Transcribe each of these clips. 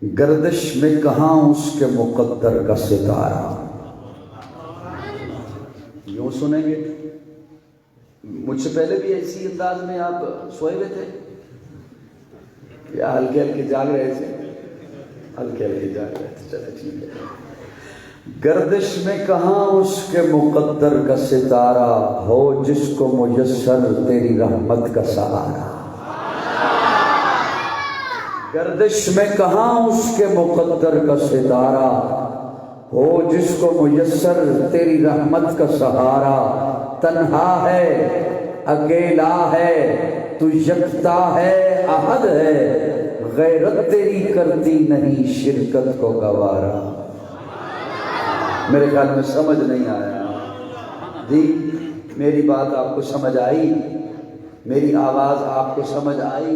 گردش میں کہاں اس کے مقدر کا ستارہ. یوں سنیں گے. مجھ سے پہلے بھی ایسی انداز میں آپ سوئے ہوئے تھے یا ہلکے ہلکے جاگ رہے تھے؟ ہلکے ہلکے جاگ رہے تھے. چلے ٹھیک ہے. گردش میں کہاں اس کے مقدر کا ستارہ ہو جس کو میسر تیری رحمت کا سہارا. گردش میں کہاں اس کے مقدر کا ستارہ ہو جس کو میسر تیری رحمت کا سہارا. تنہا ہے اکیلا ہے تو یکتا ہے احد ہے غیرت تیری کرتی نہیں شرکت کو گوارا. میرے خیال میں سمجھ نہیں آیا جی. میری بات آپ کو سمجھ آئی؟ میری آواز آپ کو سمجھ آئی؟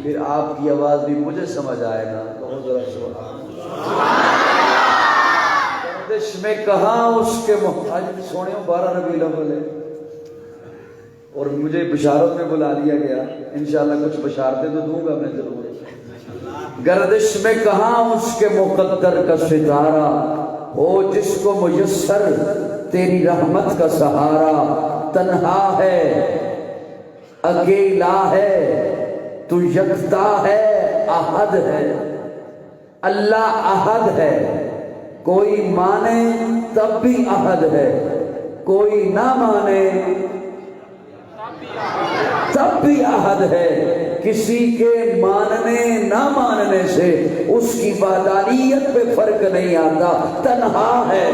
پھر آپ کی آواز بھی مجھے سمجھ آئے گا. بہت ذرا سبحان. گردش میں کہاں اس کے محتاج. سونے 12 ربیع الاول ہے اور مجھے بشارت میں بلا لیا گیا. انشاءاللہ کچھ بشارتیں تو دوں گا میں ضرور. گردش میں کہاں اس کے مقدر کا ستارہ ہو جس کو میسر تیری رحمت کا سہارا. تنہا ہے اکیلا ہے تو یکتا ہے احد ہے. اللہ احد ہے کوئی مانے تب بھی احد ہے کوئی نہ مانے تب بھی احد ہے. کسی کے ماننے نہ ماننے سے اس کی وحدانیت پہ فرق نہیں آتا. تنہا ہے.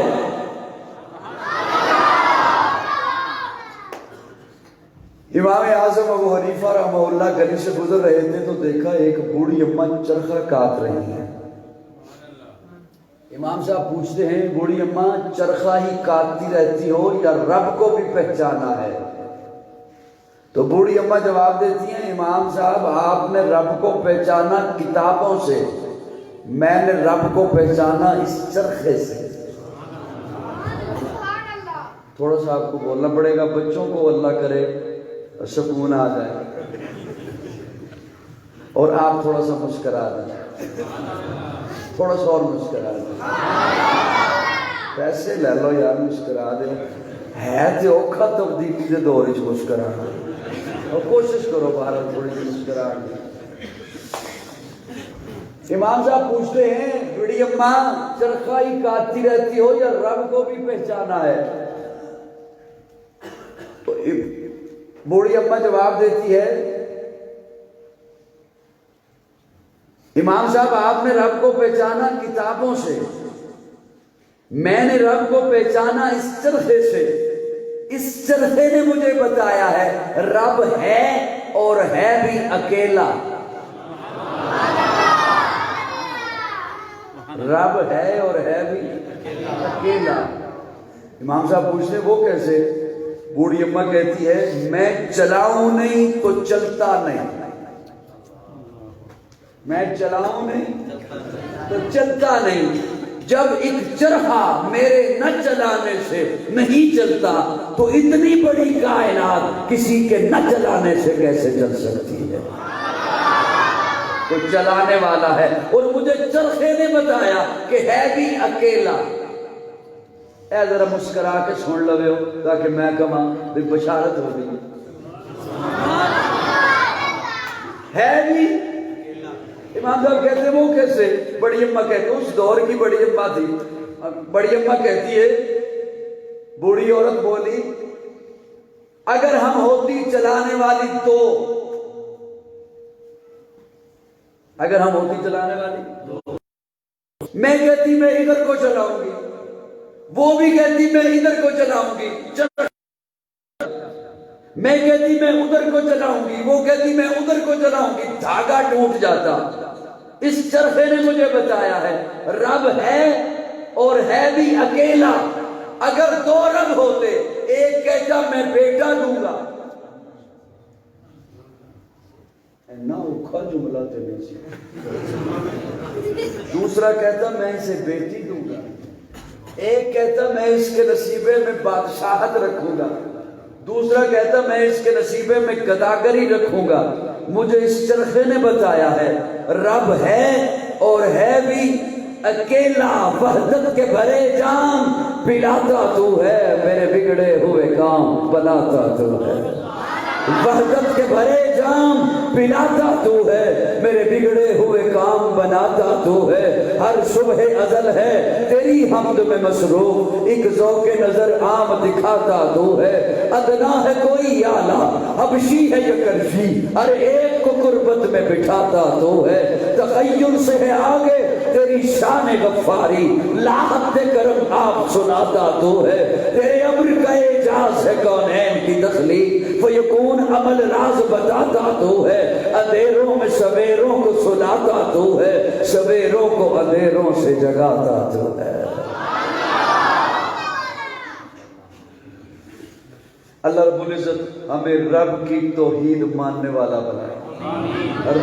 امام اعظم ابو حنیفہ رحمہ اللہ گلی سے گزر رہے تھے تو دیکھا ایک بوڑھی اماں چرخہ کاٹ رہی ہیں. امام صاحب پوچھتے ہیں بوڑھی اماں چرخہ ہی کاٹتی رہتی ہو یا رب کو بھی پہچانا ہے؟ تو بوڑھی اماں جواب دیتی ہیں امام صاحب آپ نے رب کو پہچانا کتابوں سے، میں نے رب کو پہچانا اس چرخے سے. تھوڑا سا آپ کو بولنا پڑے گا. بچوں کو اللہ کرے سکون آ جائے اور آپ تھوڑا سا مسکرا دیں. تھوڑا سا اور مسکرا دیں. پیسے لے لو یار مسکرا دیں. ہے تو اوکھا تبدیلی کے دور اس مسکرا اور کوشش کرو باہر تھوڑی سی مسکرا دیں. امام صاحب پوچھتے ہیں بڑی اماں چرخہ ہی کاٹتی رہتی ہو یا رب کو بھی پہچانا ہے؟ تو بوڑھی اماں جواب دیتی ہے امام صاحب آپ نے رب کو پہچانا کتابوں سے، میں نے رب کو پہچانا اس چرخے سے. اس چرخے نے مجھے بتایا ہے رب ہے اور ہے بھی اکیلا. رب ہے اور ہے بھی اکیلا. امام صاحب پوچھتے ہیں وہ کیسے؟ بوڑھی اماں کہتی ہے میں چلاؤں نہیں تو چلتا نہیں. میں چلاؤں نہیں تو چلتا نہیں. جب ایک چرخہ میرے نہ چلانے سے نہیں چلتا تو اتنی بڑی کائنات کسی کے نہ چلانے سے کیسے چل سکتی ہے؟ تو چلانے والا ہے اور مجھے چرخے نے بتایا کہ ہے بھی اکیلا. اے ذرا مسکرا کے سن لو تاکہ میں کہاں بھی بشارت ہو گئی. ہے بھی. امام صاحب کہتے ہیں وہ کیسے؟ بڑی اماں کہتے ہیں اس دور کی بڑی اماں تھی. بڑی اماں کہتی ہے بوڑھی عورت بولی اگر ہم ہوتی چلانے والی تو اگر ہم ہوتی چلانے والی میں کہتی میں ادھر کو چلاؤں گی، وہ بھی کہتی میں ادھر کو چلاؤں گی. میں کہتی میں ادھر کو چلاؤں گی، وہ کہتی میں ادھر کو چلاؤں گی. دھاگا ٹوٹ جاتا. اس چرخے نے مجھے بتایا ہے رب ہے اور ہے بھی اکیلا. اگر دو رب ہوتے ایک کہتا میں بیٹا دوں گا. نہ اوکھا جملہ تھے نہیں سی. دوسرا کہتا میں اسے بیٹی دوں گا. ایک کہتا میں اس کے نصیبے میں بادشاہت رکھوں گا. دوسرا کہتا میں اس کے نصیبے میں گداگری رکھوں گا. مجھے اس چرخے نے بتایا ہے رب ہے اور ہے بھی اکیلا، وحدت کے بھرے جام پلاتا تو ہے، میرے بگڑے ہوئے کام بناتا تو ہے۔ وحدت کے بھرے جام پلاتا تو ہے، میرے بگڑے ہوئے کام بناتا تو ہے۔ ہر صبح ازل ہے تیری حمد میں مصروف، ایک ذوق نظر عام دکھاتا تو ہے۔ ادنا ہے کوئی اعلیٰ، حبشی ہے یہ کرشی، ہر ایک کو قربت میں بٹھاتا تو ہے۔ تخیل سے ہے آگے تیری شان غفاری، لاحت کرم آپ سناتا تو ہے۔ تیرے امر کا اعجاز ہے کونین کی تخلیق، فیکون عمل راز بتاتا تو ہے۔ اندھیروں میں سویروں کو سلاتا تو ہے، سویروں کو اندھیروں سے جگاتا تو ہے۔ اللہ رب العزت ہمیں رب کی توحید ماننے والا بنائے۔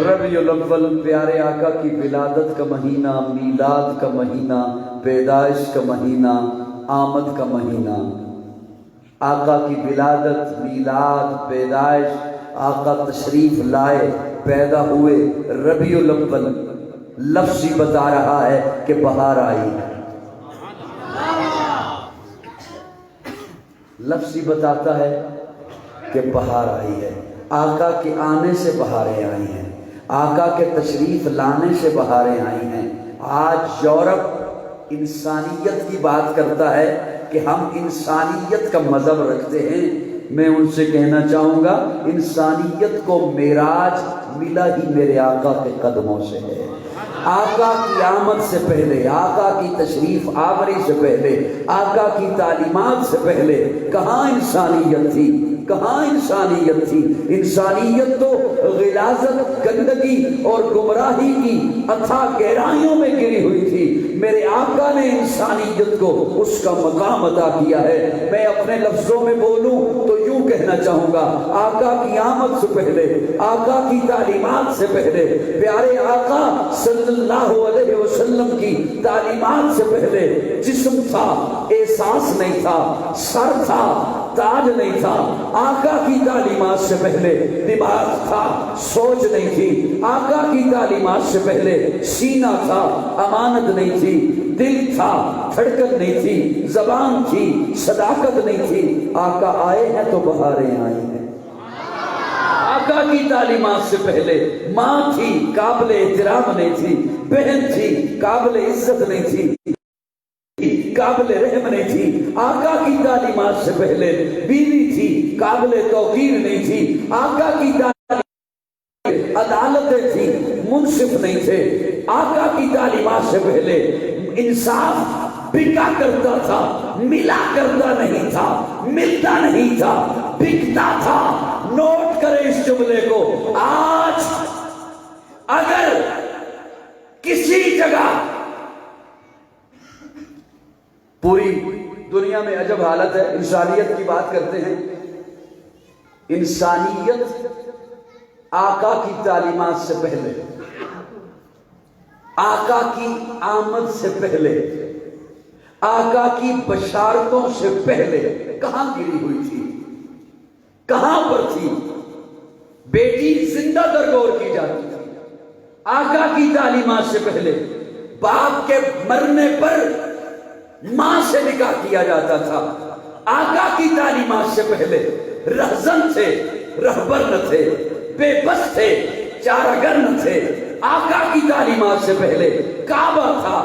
ربیع الاول پیارے آقا کی ولادت کا مہینہ، میلاد کا مہینہ، پیدائش کا مہینہ، آمد کا مہینہ، آقا کی ولادت، میلاد، پیدائش، آقا تشریف لائے، پیدا ہوئے، ربیع الاول لفظ ہی بتا رہا ہے کہ بہار آئی ہے۔ لفظ ہی بتاتا ہے کہ بہار آئی ہے۔ آقا کے آنے سے بہاریں آئی ہیں، آقا کے تشریف لانے سے بہاریں آئی ہیں۔ آج یورپ انسانیت کی بات کرتا ہے کہ ہم انسانیت کا مذہب رکھتے ہیں۔ میں ان سے کہنا چاہوں گا انسانیت کو معراج ملا ہی میرے آقا کے قدموں سے ہے۔ آقا کی آمد سے پہلے، آقا کی تشریف آوری سے پہلے، آقا کی تعلیمات سے پہلے کہاں انسانیت تھی؟ کہاں انسانیت تھی؟ انسانیت تو غلاظت، گندگی اور گمراہی کی اتھا گہرائیوں میں گری ہوئی تھی۔ میرے آقا نے انسانیت کو اس کا مقام عطا کیا ہے۔ میں اپنے لفظوں میں بولوں تو یوں کہنا چاہوں گا، آقا کی آمد سے پہلے، آقا کی تعلیمات سے پہلے، پیارے آقا صلی اللہ علیہ وسلم کی تعلیمات سے پہلے جسم تھا، احساس نہیں تھا، سر تھا، تاج نہیں تھا۔ آقا کی تعلیمات سے پہلے دماغ تھا، سوچ نہیں تھی۔ آقا کی تعلیمات سے پہلے سینہ تھا، امانت نہیں تھی۔ دل تھا، دھڑکن نہیں تھی۔ زبان تھی، صداقت نہیں تھی۔ آقا آئے ہیں تو بہاریں آئی ہیں۔ آقا کی تعلیمات سے پہلے ماں تھی، قابل احترام نہیں تھی۔ بہن تھی، قابل عزت نہیں تھی، قابل رحم نہیں تھی۔ آقا کی تعلیمات سے پہلے بیوی تھی، قابل توقیر نہیں تھی۔ آقا کی تعلیمات عدالتیں تھی، منصف نہیں تھے۔ آقا کی تعلیمات سے پہلے انصاف بکا کرتا تھا، ملا کرتا نہیں تھا، ملتا نہیں تھا، بکتا تھا۔ نوٹ کریں اس جملے کو۔ آج اگر کسی جگہ، پوری دنیا میں عجب حالت ہے، انسانیت کی بات کرتے ہیں، انسانیت آقا کی تعلیمات سے پہلے، آقا کی آمد سے پہلے، آقا کی بشارتوں سے پہلے کہاں گری ہوئی تھی؟ کہاں پر تھی؟ بیٹی زندہ درگور کی جاتی تھی آقا کی تعلیمات سے پہلے۔ باپ کے مرنے پر ماں سے نکاح کیا جاتا تھا۔ آقا کی تعلیمات سے پہلے رہزن تھے، رہبر نہ تھے، بے بس تھے، چارگر نہ تھے۔ آقا کی تعلیمات سے پہلے کعبہ تھا،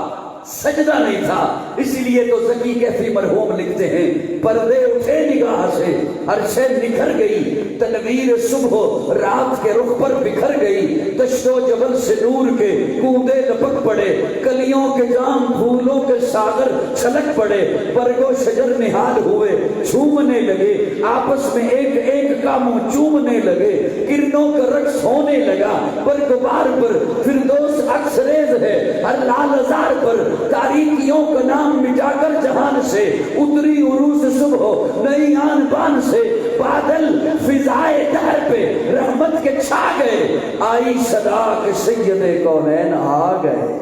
سجدہ نہیں تھا۔ اسی لیے تو زکی کیفی مرحوم لکھتے ہیں، پردے اٹھے نگاہ سے ہر شے نکھر گئی، تنویر صبح رات کے رخ پر بکھر گئی۔ دشت و جبل سے نور کے کودے لپک پڑے، کلیوں کے جام پھولوں کے ساغر چھلک پڑے۔ برگ و شجر نہال ہوئے، جھومنے لگے، آپس میں ایک ایک کا منہ چومنے لگے۔ کرنوں کا رقص ہونے لگا، برگ بار پر فردوس عکس ریز ہے، ہر لال ازار پر تاریکیوں کا نام مٹا کر جہان سے اتری عروس صبح نئی آن بان سے۔ بادل فضائے دہر پہ رحمت کے چھا گئے، آئی صدا کہ سید کونین آ گئے۔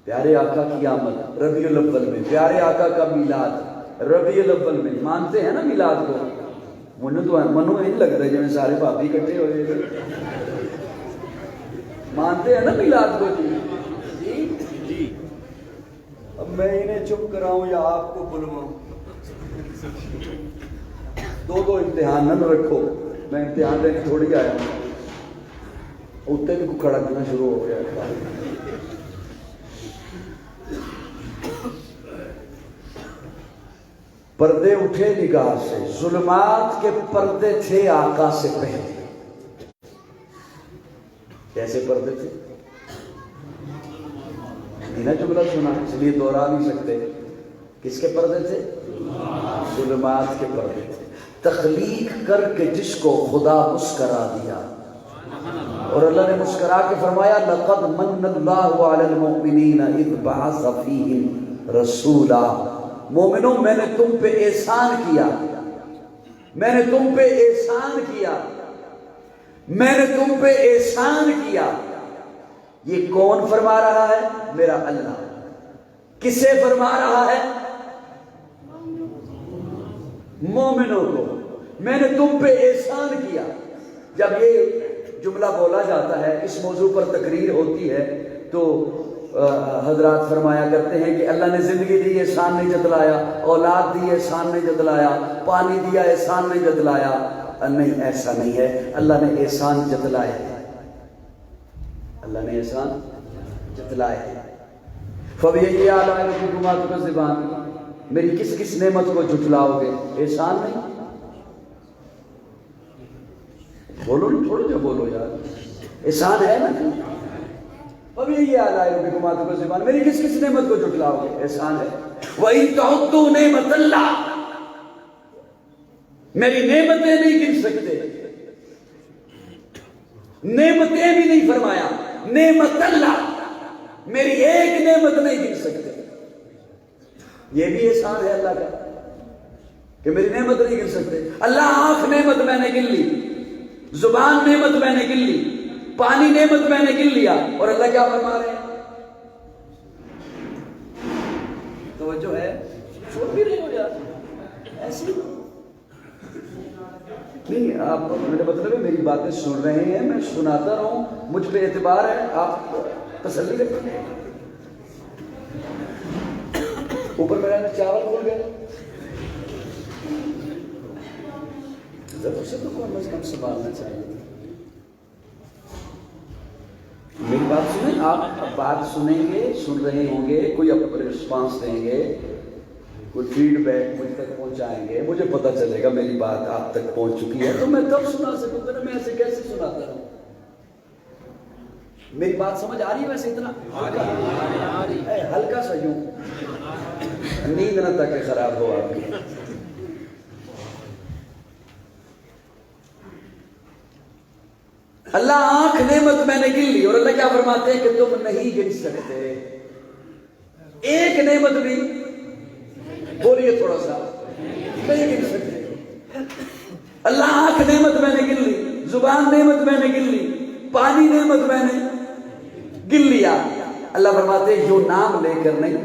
پیارے آقا کی آمد ربیع الاول میں، پیارے آقا کا میلاد ربیع الاول میں۔ مانتے ہیں نا میلاد کو؟ منو نہیں لگتا جب سارے بھابی اکٹھے ہوئے۔ مانتے ہیں نا میلاد کو جی؟ اب میں انہیں چپ کراؤں یا آپ کو بلواؤں؟ دو امتحان نہ رکھو، میں امتحان دینے تھوڑی آیا ہوں، اتنے بھی کو کھڑا کرنا شروع ہو گیا۔ پردے اٹھے نگاہ سے، ظلمات کے پردے تھے آقا سے پہلے۔ کیسے پردے تھے؟ نہ جملہ سنا اس لیے دوہرا نہیں سکتے۔ کس کے پردے تھے؟ ظلمات کے پردے تھے۔ تخلیق کر کے جس کو خدا مسکرا دیا، اور اللہ نے مسکرا کے فرمایا لقد من اللہ علی المؤمنین اذ بعث فیہم رسولا۔ مومنوں میں نے تم پہ احسان کیا، میں نے تم پہ احسان کیا، میں نے تم پہ احسان کیا۔ یہ کون فرما رہا ہے؟ میرا اللہ۔ کسے فرما رہا ہے؟ مومنوں کو۔ میں نے تم پہ احسان کیا۔ جب یہ جملہ بولا جاتا ہے، اس موضوع پر تقریر ہوتی ہے، تو حضرات فرمایا کرتے ہیں کہ اللہ نے زندگی دی احسان نہیں جتلایا، اولاد دی احسان نہیں جتلایا، پانی دیا احسان نہیں جتلایا۔ نہیں، ایسا نہیں ہے، اللہ نے احسان جتلایا ہے، اللہ نے احسان جتلایا ہے۔ فَبِأَيِّ آلَاءِ رَبِّكُمَا تُكَذِّبَانِ، میری کس کس نعمت کو جھٹلاؤ گے؟ احسان نہیں؟ بولو نا، تھوڑا جو بولو یار، احسان ہے نا؟ فَبِأَيِّ آلَاءِ رَبِّكُمَا تُكَذِّبَانِ، میری کس کس نعمت کو جھٹلاؤ گے؟ احسان ہے۔ وَإِن تَعُدُّوا نِعْمَتَ اللَّهِ، میری نعمتیں نہیں گن سکتے، نعمتیں بھی نہیں فرمایا، نعمت اللہ، میری ایک نعمت نہیں گن سکتے۔ یہ بھی احسان ہے اللہ کا کہ میری نعمت نہیں گن سکتے۔ اللہ آنکھ نعمت میں نے گن لی، زبان نعمت میں نے گن لی، پانی نعمت میں نے گن لیا، اور اللہ کیا فرما رہے ہیں؟ توجہ ہے؟ چھوڑ بھی رہے ہو یار ایسی نہیں۔ آپ میرا مطلب ہے میری باتیں سن رہے ہیں، میں سناتا رہوں، مجھ پہ اعتبار ہے، آپ تسلی رکھیں۔ اوپر میرا چاول بھول گئے، ضرور سے تو کم از کم سنبھالنا چاہیے۔ میری بات سنیں، آپ بات سنیں گے، سن رہے ہوں گے، کوئی اپنا رسپانس دیں گے، کوئی فیڈ بیک مجھ تک پہنچائیں گے، مجھے پتہ چلے گا میری بات آپ تک پہنچ چکی ہے، تو میں تب سنا سکوں گا۔ میں ایسے کیسے سناتا ہوں؟ میری بات سمجھ آ رہی ہے؟ ویسے اتنا ہلکا سا یوں، نیند نہ تک خراب ہو آپ کی۔ اللہ آنکھ نعمت میں نے گن لی، اور اللہ کیا فرماتے ہیں کہ تم نہیں گن سکتے ایک نعمت بھی، بولیے تھوڑا سا، نہیں گن سکتے۔ اللہ آنکھ نعمت میں نے گن لی، زبان نعمت میں نے گن لی، پانی نعمت میں نے گن لیا۔ اللہ فرماتے ہیں یوں نام لے کر نہیں،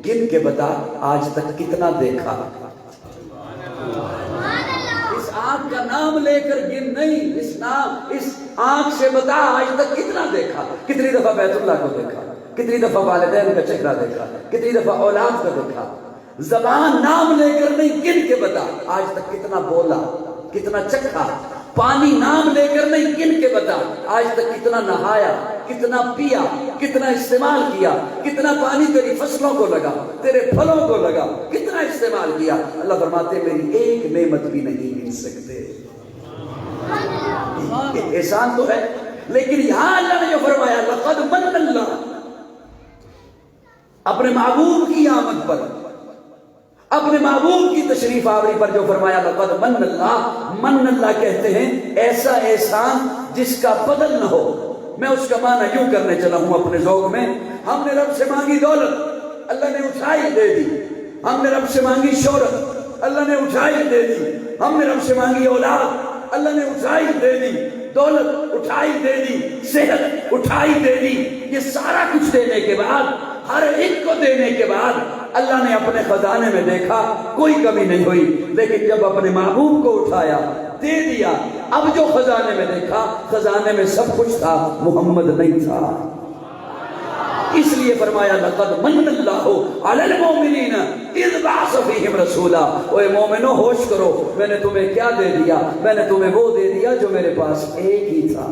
گن کے بتا آج تک کتنا دیکھا۔ اس آنکھ کا نام لے کر گن نہیں، اس آنکھ سے بتا آج تک کتنا دیکھا۔ کتنی دفعہ بیت اللہ کو دیکھا، کتنی دفعہ والدین کا چہرہ دیکھا، کتنی دفعہ اولاد کا دیکھا۔ زبان نام لے کر نہیں، گن کے بتا آج تک کتنا بولا، کتنا چکھا۔ پانی نام لے کر نہیں، گن کے بتا آج تک کتنا نہایا، کتنا پیا، کتنا استعمال کیا، کتنا پانی تیری فصلوں کو لگا، تیرے پھلوں کو لگا، کتنا استعمال کیا۔ اللہ فرماتے میری ایک نعمت بھی نہیں گن سکتے۔ احسان تو ہے، لیکن یہاں اللہ نے جو فرمایا لقد من اللہ، اپنے محبوب کی آمد پر، اپنے محبوب کی تشریف آوری پر جو فرمایا لقد من اللہ، من اللہ کہتے ہیں ایسا احسان جس کا بدل نہ ہو۔ میں اس کا معنی یوں کرنے چلا ہوں اپنے ذوق میں، ہم نے رب سے مانگی دولت، اللہ نے اٹھائی دے دی۔ ہم نے رب سے مانگی شہرت، اللہ نے اٹھائی دے دی۔ ہم نے رب سے مانگی اولاد، اللہ نے اٹھائی دے دی۔ دولت اٹھائی دے دی، صحت اٹھائی دے دی۔ یہ سارا کچھ دینے کے بعد، ہر ایک کو دینے کے بعد اللہ نے اپنے خزانے میں دیکھا کوئی کمی نہیں ہوئی، لیکن جب اپنے محبوب کو اٹھایا دے دیا، اب جو خزانے میں دیکھا خزانے میں سب کچھ تھا، محمد نہیں تھا۔ اس لیے فرمایا لقد من اللہ علی المؤمنین اذ بعث فیہم رسولا۔ اوے مومنو ہوش کرو، میں نے تمہیں کیا دے دیا؟ میں نے تمہیں وہ دے دیا جو میرے پاس ایک ہی تھا،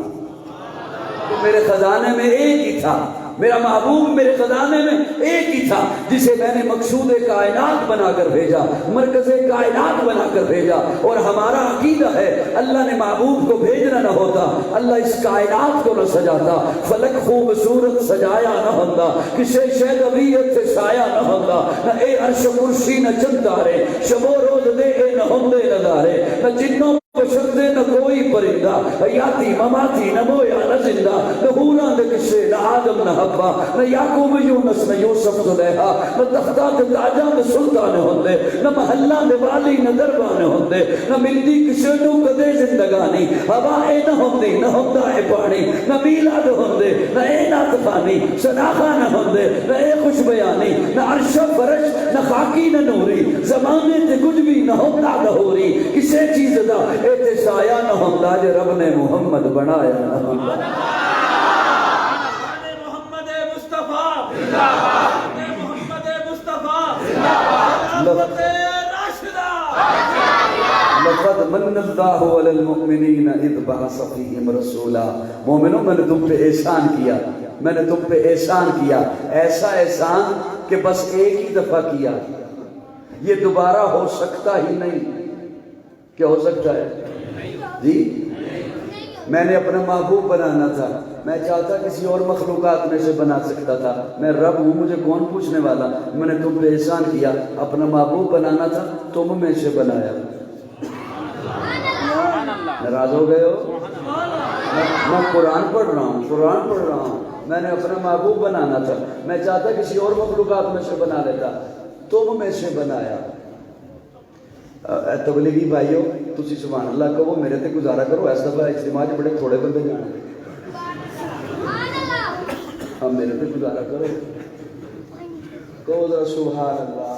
تو میرے خزانے میں ایک ہی تھا، میرا محبوب میرے خزانے میں ایک ہی تھا، جسے میں نے مقصود کائنات بنا کر بھیجا، مرکز کائنات بنا کر بھیجا۔ اور ہمارا عقیدہ ہے اللہ نے محبوب کو بھیجنا نہ ہوتا، اللہ اس کائنات کو نہ سجاتا، فلک خوبصورت سجایا نہ ہوتا، کسی شے طبیعت سے سایہ نہ ہوتا، نہ اے عرش کرسی نہ چند تارے، شب و روز دے اے نہ ہوندے نظارے، نہ جنوں شردے نہ کوئی پرندہ، حیاتی مماتی نہ مویا نہ زندہ، نہ حوراں دے قصے نہ آدم نہ حوا، نہ یعقوب یونس نہ یوسف زلیخا، نہ تختہ تے تاجاں دے سلطان ہوندے، نہ محلہ دے والی نہ دربان ہوندے، نہ ملدی کسے نو کدے زندگانی، ہوا اے نہ ہوندی نہ ہوندا اے پانی، نہ میلاد ہوندے نہ اے نعت خوانی، شناخہ نہ ہوندے نہ اے خوش بیانی، نہ عرش فرش نہ خاکی نہ نوری، زمانے تے کچھ بھی نہ ہوندا دہوری، کسے چیز دا اے سایہ نہ ہوتا جو رب نے محمد بنایا نہ ہوتا۔ محمد مصطفیٰ محمد مصطفیٰ لقد من اللہ علی المؤمنین اذ بعث فیہم رسولا۔ مومنوں میں نے تم پہ احسان کیا، میں نے تم پہ احسان کیا، ایسا احسان کہ بس ایک ہی دفعہ کیا، یہ دوبارہ ہو سکتا ہی نہیں۔ کیا ہو سکتا ہے جی؟ میں نے اپنا محبوب بنانا تھا، میں چاہتا کسی اور مخلوقات میں سے بنا سکتا تھا، میں رب ہوں، مجھے کون پوچھنے والا؟ میں نے تم پہ احسان کیا، اپنا محبوب بنانا تھا، تم میں سے بنایا۔ ناراض ہو گئے ہو؟ میں قرآن پڑھ رہا ہوں، قرآن پڑھ رہا ہوں، میں نے اپنا محبوب بنانا تھا، میں چاہتا کسی اور مخلوقات میں سے بنا لیتا، تم میں سے بنایا۔ تبلیغی بھائیو تسی سبحان اللہ کہو، میرے تے گزارا کرو، ایسا دفعہ اجتماع بڑے تھوڑے بندے جانے، ہم میرے تے گزارا کرو، کہو ذرا سبحان اللہ،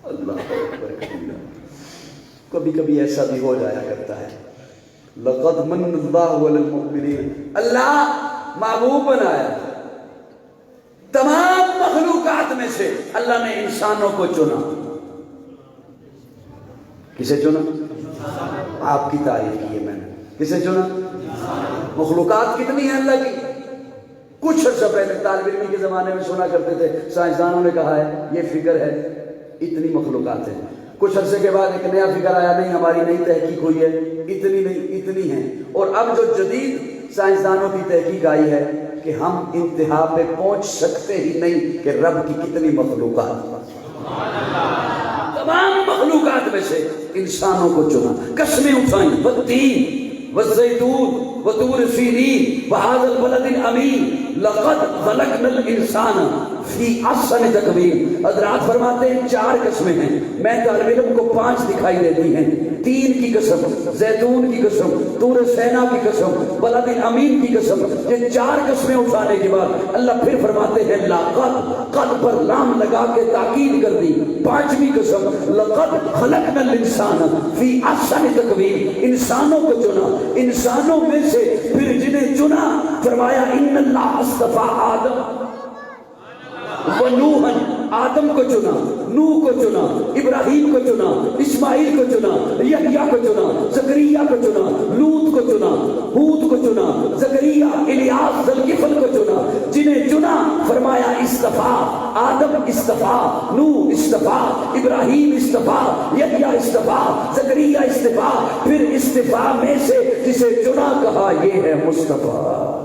اللہ اکبر کبیرہ۔ کبھی کبھی ایسا بھی ہو جایا کرتا ہے۔ لقد من اللہ علی المؤمنین، اللہ محبوب بنایا، تمام مخلوقات میں سے اللہ نے انسانوں کو چنا۔ کسے چنا؟ آپ کی تعریف کی ہے میں نے، کسے چنا؟ مخلوقات کتنی ہیں اللہ کی؟ کچھ عرصہ پہلے طالب علمی کے زمانے میں سنا کرتے تھے، سائنسدانوں نے کہا ہے یہ فگر ہے، اتنی مخلوقات ہیں۔ کچھ عرصے کے بعد ایک نیا فگر آیا، نہیں ہماری نئی تحقیق ہوئی ہے، اتنی نہیں اتنی ہیں۔ اور اب جو جدید سائنسدانوں کی تحقیق آئی ہے کہ ہم انتہا پہ پہنچ سکتے ہی نہیں کہ رب کی کتنی مخلوقات، تمام مخلوقات میں سے انسانوں کو چنا، قسمیں اٹھائیں، والتین والزیتون وطور سینین وہذا البلد الامین لقد خلقنا الانسان فی احسن تقویم۔ حضرات فرماتے ہیں 4 قسمیں ہیں، میں طالب علم کو 5 دکھائی دیتی ہیں، 3 کی قسم، زیتون کی قسم، طور سینا کی قسم، بلد امین کی قسم۔ یہ 4 قسمیں اٹھانے کے بعد اللہ پھر فرماتے ہیں لقد، قد پر لام لگا کے تاکید کر دی، 5ویں قسم لقد خلقنا الانسان فی احسن تقویم، انسانوں کو چنا، انسانوں میں سے پھر جنہیں چنا فرمایا ان اللہ اصطفیٰ آدم ونوحًا، آدم کو چنا، نوح کو چنا، ابراہیم کو چنا، اسماعیل کو چنا، یحییٰ کو چنا، زکریا کو چنا، لوط کو چنا، ہود کو چنا، زکریا، الیاس، ذوالکفل کو چنا۔ جنہیں چنا فرمایا اصطفیٰ، آدم اصطفیٰ، نوح اصطفیٰ، ابراہیم اصطفیٰ، یحییٰ اصطفیٰ، زکریا اصطفیٰ، پھر اصطفیٰ میں سے جسے چنا کہا یہ ہے مصطفیٰ۔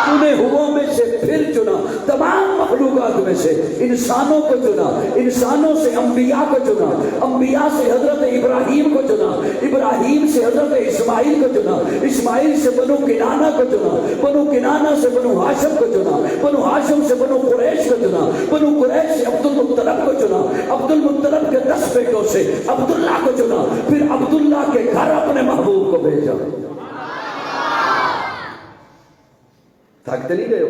چنے ہوں میں سے پھر چنا، تمام مخلوقات میں سے انسانوں کو چنا، انسانوں سے انبیاء کو چنا، انبیاء سے حضرت ابراہیم کو چنا، ابراہیم سے حضرت اسماعیل کو چنا، اسماعیل سے بنو کنانہ کو چنا، بنو کنانہ سے بنو ہاشم کو چنا، بنو ہاشم سے بنو قریش کو چنا، بنو قریش سے عبد المطلب کو چنا، عبد المطلب کے 10 بیٹوں سے عبداللہ کو چنا، پھر عبداللہ کے گھر اپنے محبوب کو بھیجا۔ تھکتے نہیں گئے ہو؟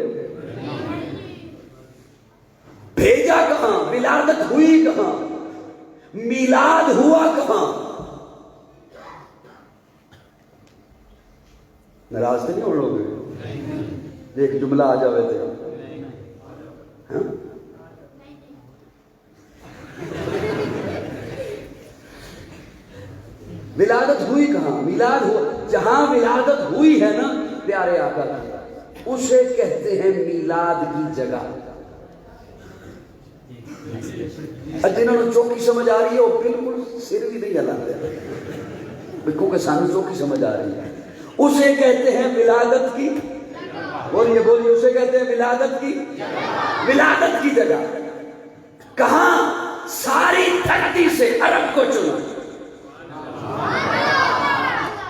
بھیجا کہاں؟ ولادت ہوئی کہاں؟ میلاد ہوا کہاں؟ ناراض تو نہیں ہو لوگ؟ ایک جملہ آ جاوے تھے ہاں؟ ولادت ہوئی کہاں؟ میلاد ہوا جہاں ولادت ہوئی ہے نا پیارے آقا کی، اسے کہتے ہیں میلاد کی جگہ۔ جنہوں نے چوکی سمجھ آ رہی ہے وہ بالکل سر بھی نہیں ہلاتے، کیونکہ سانو چوکی سمجھ آ رہی ہے۔ اسے کہتے ہیں ولادت کی، بولیے بولیے، اسے کہتے ہیں ولادت کی، ولادت کی جگہ۔ کہاں؟ ساری دھرتی سے عرب کو چنا،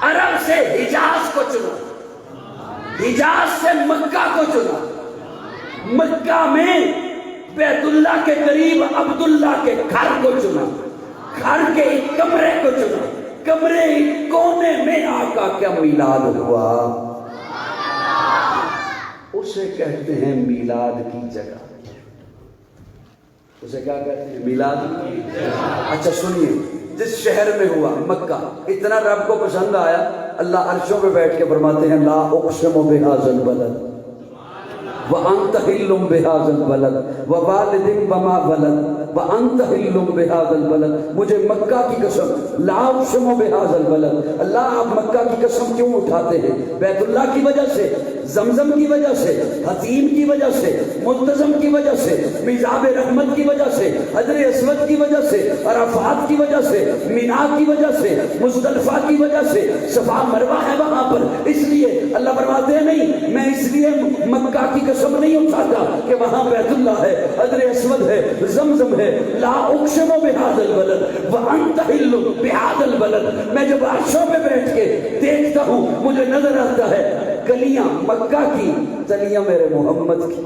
عرب سے حجاز کو چنا، حجاز سے مکہ کو چنا، مکہ میں بیت اللہ کے قریب عبداللہ کے گھر کو چنا، گھر کے ایک کمرے کو چنا، کمرے ایک کونے میں آقا کا میلاد ہوا۔ اسے کہتے ہیں میلاد کی جگہ۔ اسے کیا کہتے ہیں؟ میلاد کی جگہ۔ اچھا سنیے، جس شہر میں ہوا مکہ، اتنا رب کو پسند آیا، اللہ عرشوں پہ بیٹھ کے فرماتے ہیں لا اقسم بہذا البلد وانت حل بہذا البلد ووالد وما ولد وانت حل بہذا البلد، مجھے مکہ کی قسم، لا اقسم بہذا البلد، اللہ آپ مکہ کی قسم کیوں اٹھاتے ہیں؟ بیت اللہ کی وجہ سے، زمزم کی وجہ سے، حتیم کی وجہ سے، منتظم کی وجہ سے، میزاب رحمت کی وجہ سے، حجر اسود کی وجہ سے، عرفات کی وجہ سے، مینا کی وجہ سے، مزدلفہ کی وجہ سے، صفا مروہ ہے وہاں پر، اس لیے اللہ فرماتے ہیں نہیں، میں اس لیے مکہ کی قسم نہیں اٹھاتا کہ وہاں بیت اللہ ہے، حجر اسود ہے، زمزم ہے، لا اقسم بہذا البلد وانت حل بہذا البلد، میں جب عرشوں پہ بیٹھ کے دیکھتا ہوں مجھے نظر آتا ہے گلیاں مکہ کی، چلیاں میرے محمد کی۔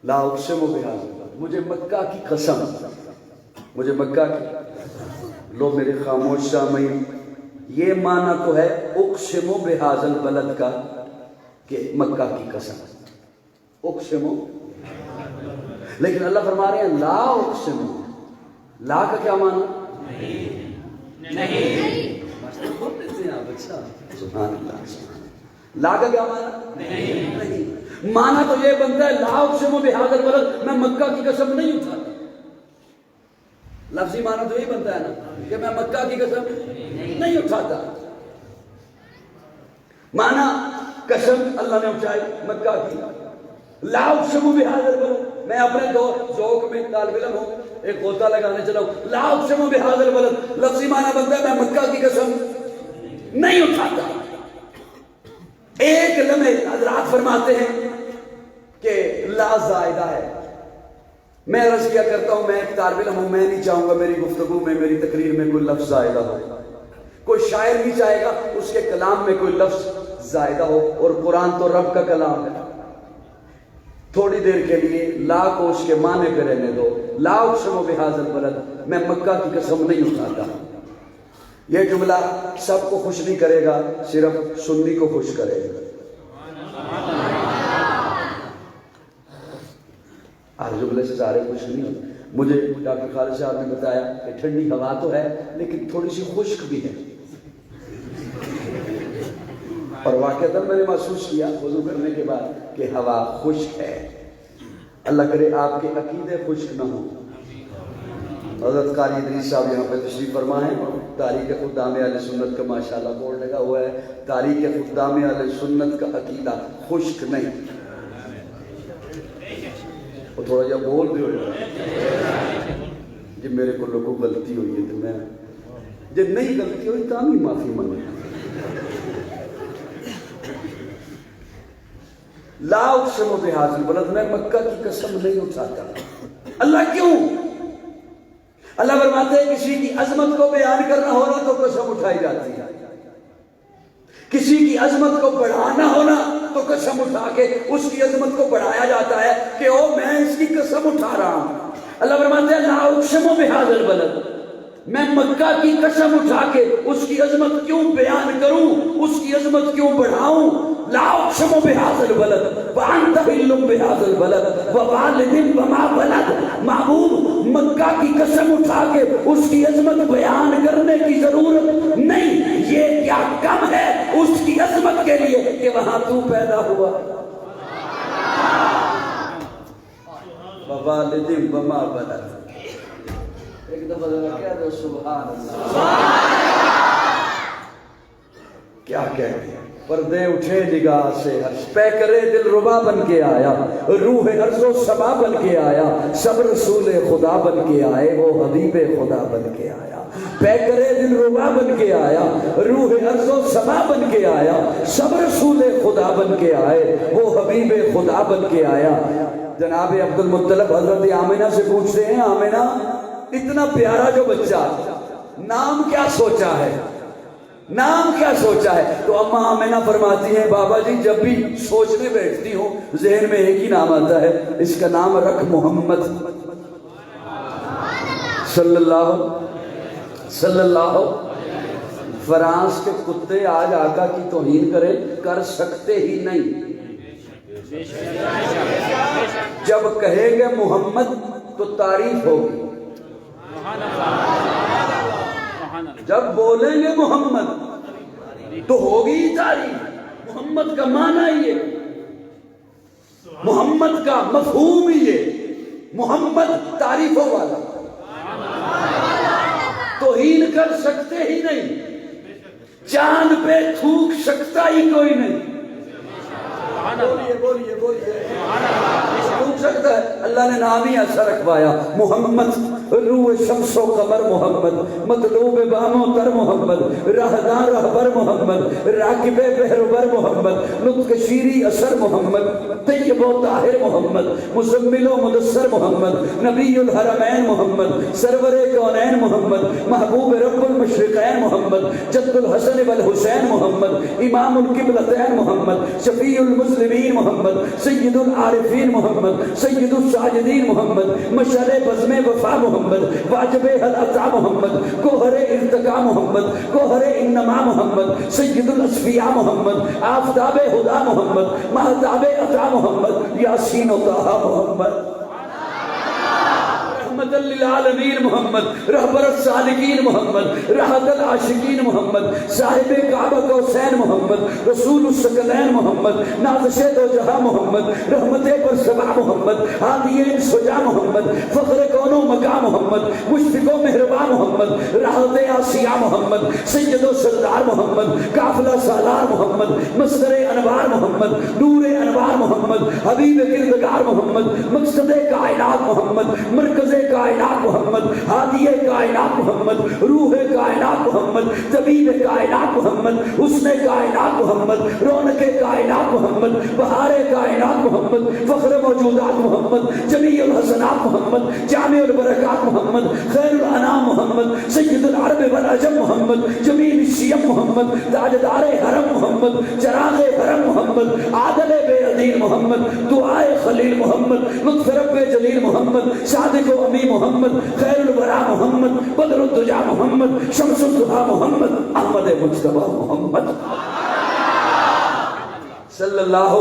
لا اقسم بہذا البلد، مجھے مکہ کی قسم، مجھے مکہ کی۔ لو میرے خاموش سامعین، یہ معنی تو ہے اقسم بہذا البلد کا کہ مکہ کی قسم، اقسم، لیکن اللہ فرما رہے ہیں لا اقسم، لا کا کیا معنی؟ نہیں، سبحان اللہ، لا کا کیا معنی؟ نہیں، معنی تو یہ بنتا ہے لا اقسم بہذا البلد، میں مکہ کی قسم نہیں اٹھاتا، لفظی معنی تو یہی بنتا ہے نا کہ میں مکہ کی قسم نہیں اٹھاتا، معنی قسم اللہ نے اٹھائی مکہ کی، لا اقسم بہذا البلد، میں اپنے ذوق میں طالب علم ہوں، ایک غوطہ لگانے چلا ہوں، لا اقسم بہذا البلد، لفظی معنی بنتا ہے میں مکہ کی قسم نہیں اٹھاتا۔ ایک لمحے حضرات فرماتے ہیں کہ لا زائدہ ہے، میں عرض کیا کرتا ہوں، میں ایک طالب علم ہوں، میں نہیں چاہوں گا میری گفتگو میں، میری تقریر میں کوئی لفظ زائدہ ہو، کوئی شاعر نہیں چاہے گا اس کے کلام میں کوئی لفظ زائدہ ہو، اور قرآن تو رب کا کلام ہے۔ تھوڑی دیر کے لیے لا کو اس کے معنی پہ رہنے دو، لا اقسم بہذا البلد، میں مکہ کی قسم نہیں اٹھاتا۔ یہ جملہ سب کو خوش نہیں کرے گا، صرف سنی کو خوش کرے گا۔ ہر جملے سے سارے خوش نہیں ہوتے۔ مجھے ڈاکٹر خالد صاحب نے بتایا کہ ٹھنڈی ہوا تو ہے لیکن تھوڑی سی خشک بھی ہے، اور واقعتاً میں نے محسوس کیا وضو کرنے کے بعد کہ ہوا خشک ہے۔ اللہ کرے آپ کے عقیدے خشک نہ ہوں۔ حضرت قاری ادریس صاحب یہاں پہ تشریف فرما ہے، تاریخ خدام اہل سنت کا ماشاءاللہ بورڈ لگا ہوا ہے، تاریخ خدام اہل سنت کا عقیدہ خشک نہیں۔ وہ تھوڑا جا بول بھی ہو جائے جب میرے کو لوگوں کو غلطی ہوئی ہے تو میں جب نہیں غلطی ہوئی تو ہم ہی معافی مانگیں۔ لا اقسم بہذا البلد، میں مکہ کی قسم نہیں اٹھاتا۔ اللہ کیوں؟ اللہ فرماتے ہیں کسی کی عظمت کو بیان کرنا ہونا تو قسم اٹھائی جاتی ہے، کسی کی عظمت کو بڑھانا ہونا تو قسم اٹھا کے اس کی عظمت کو بڑھایا جاتا ہے کہ او میں اس کی قسم اٹھا رہا ہوں۔ اللہ فرماتے ہیں لا اقسم بہذا البلد، میں مکہ کی قسم اٹھا کے اس کی عظمت کیوں بیان کروں، اس کی عظمت کیوں بڑھاؤں؟ لا اقسم بہذا البلد وانت حل بہذا البلد ووالد وما ولد۔ محبوب مکہ کی قسم اٹھا کے اس کی عظمت بیان کرنے کی ضرورت نہیں، یہ کیا کم ہے اس کی عظمت کے لیے کہ وہاں تو پیدا ہوا۔ ووالد وما ولد۔ ایک دفعہ ذرا کہہ دو سبحان اللہ۔ کیا کہتے ہیں؟ پردے اٹھے نگاہ سے عرش، پیکرے دل ربا بن کے آیا، روح ارض و سما بن کے آیا، سب رسول خدا بن کے آئے، وہ حبیب خدا بن کے آیا۔ پیکرے دل ربا بن کے آیا، روح ارض و سما بن کے آیا، سب رسول خدا بن کے آئے، وہ حبیب خدا بن کے آیا۔ جناب عبد المطلب حضرت آمنہ سے پوچھتے ہیں، آمنہ اتنا پیارا جو بچہ، نام کیا سوچا ہے؟ نام کیا سوچا ہے؟ تو اماں آمنہ فرماتی ہیں، بابا جی جب بھی سوچنے بیٹھتی ہوں ذہن میں ایک ہی نام آتا ہے، اس کا نام رکھ محمد صلی اللہ۔ فرانس کے کتے آج آقا کی توہین کر سکتے ہی نہیں۔ جب کہے گے محمد تو تعریف ہوگی، جب بولیں گے محمد تو ہوگی تعریف۔ محمد کا معنی یہ، محمد کا مفہوم یہ، محمد تعریفوں والا، توہین کر سکتے ہی نہیں، چاند پہ تھوک سکتا ہی کوئی نہیں۔ بولیے تھوک سکتا ہے؟ اللہ نے نام ہی ایسا رکھوایا، محمد، روح شمس و قمر محمد، مطلوب بام و تر محمد، راہدار رہبر محمد، راکب بہربر محمد، نطق شیری اثر محمد، طیب و طاہر محمد، مزمل و مدثر محمد، نبی الحرمین محمد، سرور کونین محمد، محبوب رب المشرقین محمد، جد الحسن والحسین محمد، امام القبلتین محمد، شفیع المسلمین محمد، سید العارفین محمد، سید الساجدین محمد، مشعل بزم وفا محمد، واجب حل عطا محمد، گوہر ارتقا محمد، گوہر انما محمد، سید الاصفیاء محمد، آفتاب ہدا محمد، مہتاب عطا محمد، یاسین و طہ محمد، رحمت للعالمین محمد، رہبر السالکین محمد، راحت العاشقین محمد، صاحب کعبہ کوسین محمد، رسول الثقلین محمد، نازش دو جہاں محمد، رحمت پر سبا محمد، ہادی سجا محمد، فخر کون و مقام محمد، مشفق و مہربان محمد، راحت آسیہ محمد، سید و سردار محمد، قافلہ سالار محمد، مصدر انوار محمد، نور انوار محمد، حبیب کردگار محمد، مقصد کائنات محمد، مرکز کائنات محمد، ہادی کائنات محمد، روح کائنات محمد، طبیب کائنات محمد، حسن کائنات محمد، رونق کائنات محمد، بہار کائنات محمد، فخر موجودات محمد، جمیع الحسنات محمد، جامع البرکات محمد، خیر الانام محمد، سید العرب والعجم محمد، جمیل الشیم محمد، تاجدار حرم محمد، چراغ حرم محمد، عادل بے عدین محمد، دعائے خلیل محمد، لطف رب جلیل محمد، صادق و امین محمد، خیر الورا محمد، بدر الدجا محمد، شمس الضحا محمد، احمد مجتبی محمد صلی اللہ۔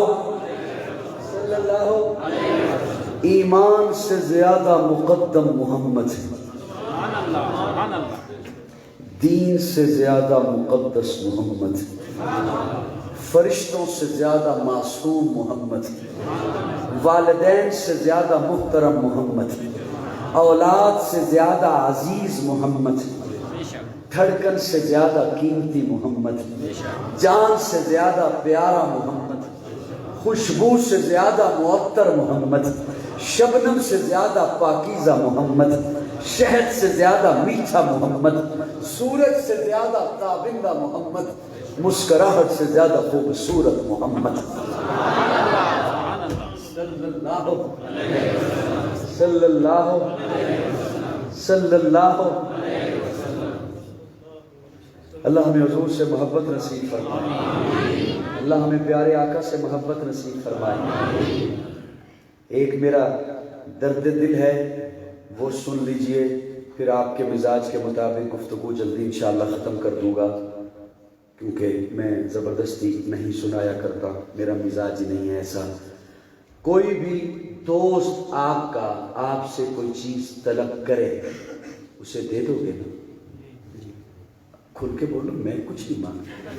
ایمان سے زیادہ مقدم محمد ہے، دین سے زیادہ مقدس محمد ہے، فرشتوں سے زیادہ معصوم محمد ہے، والدین سے زیادہ محترم محمد ہے، اولاد سے زیادہ عزیز محمد، دھڑکن سے زیادہ قیمتی محمد، جان سے زیادہ پیارا محمد، خوشبو سے زیادہ معطر محمد، شبنم سے زیادہ پاکیزہ محمد، شہد سے زیادہ میٹھا محمد، سورج سے زیادہ تابندہ محمد، مسکراہٹ سے زیادہ خوبصورت محمد صلی اللہ۔ اللہ ہمیں حضور سے محبت نصیب فرمائے، اللہ ہمیں پیارے آقا سے محبت نصیب فرمائے۔ ایک میرا درد دل ہے وہ سن لیجئے، پھر آپ کے مزاج کے مطابق گفتگو جلدی انشاءاللہ ختم کر دوں گا، کیونکہ میں زبردستی نہیں سنایا کرتا، میرا مزاج ہی نہیں ہے ایسا۔ کوئی بھی دوست آپ کا آپ سے کوئی چیز طلب کرے اسے دے دو گے نا؟ کھل کے بولو، میں کچھ نہیں مانگتا۔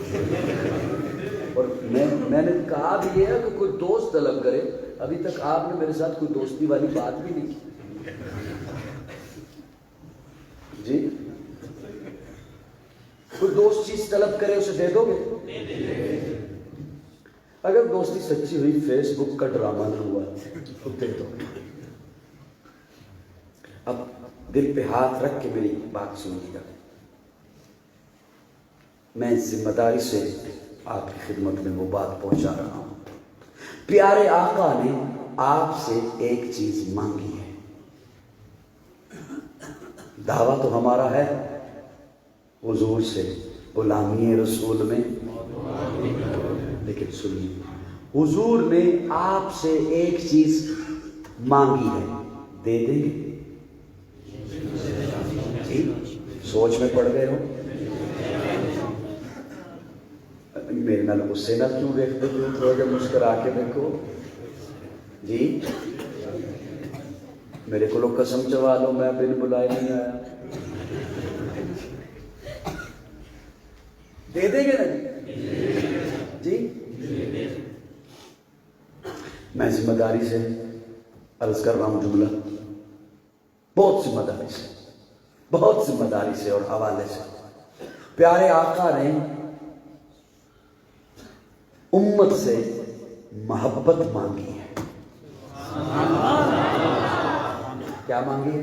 اور میں نے کہا بھی ہے کہ کوئی دوست طلب کرے، ابھی تک آپ نے میرے ساتھ کوئی دوستی والی بات بھی نہیں کی جی۔ کوئی دوست چیز طلب کرے اسے دے دو گے؟ اگر دوستی سچی ہوئی، فیس بک کا ڈرامہ نہ ہوا تو دے دو گے۔ اب دل پہ ہاتھ رکھ کے میری بات سنیے گا، میں ذمہ داری سے آپ کی خدمت میں وہ بات پہنچا رہا ہوں۔ پیارے آقا نے آپ سے ایک چیز مانگی ہے، دعویٰ تو ہمارا ہے حضور سے غلامی رسول میں، لیکن سنیے، حضور نے آپ سے ایک چیز مانگی ہے، دے دیں گے؟ جی سوچ میں پڑ گئے ہو؟ میرے نال غصے نال کیوں دیکھتے ہو؟ تھوڑا جا مسکرا کے دیکھو جی۔ میرے کو لوگ قسم چوا لو، میں بن بلائے نہیں آیا۔ دے دیں گے نا جی؟ میں ذمہ داری سے عرض کر رہا ہوں جملہ، بہت ذمہ داری سے، بہت ذمہ داری سے اور حوالے سے۔ پیارے آقا نے امت سے محبت مانگی ہے۔ کیا مانگی ہے؟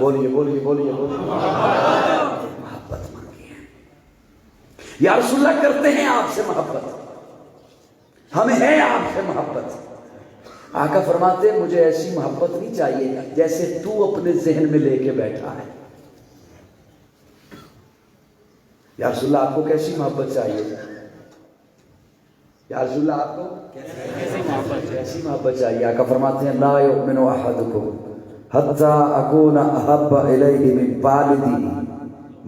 بولیے بولیے بولیے بولیے۔ محبت مانگی ہے۔ یا رسول اللہ کرتے ہیں آپ سے محبت، ہمیں ہے آپ سے محبت۔ آقا فرماتے ہیں مجھے ایسی محبت نہیں چاہیے جیسے تو اپنے ذہن میں لے کے بیٹھا ہے۔ یا رسول اللہ آپ کو کیسی محبت چاہیے؟ یا رسول اللہ آپ کو کیسی محبت چاہیے؟ آقا فرماتے ہیں لا یؤمن احدکم حتی اکون احب الیہ من والدی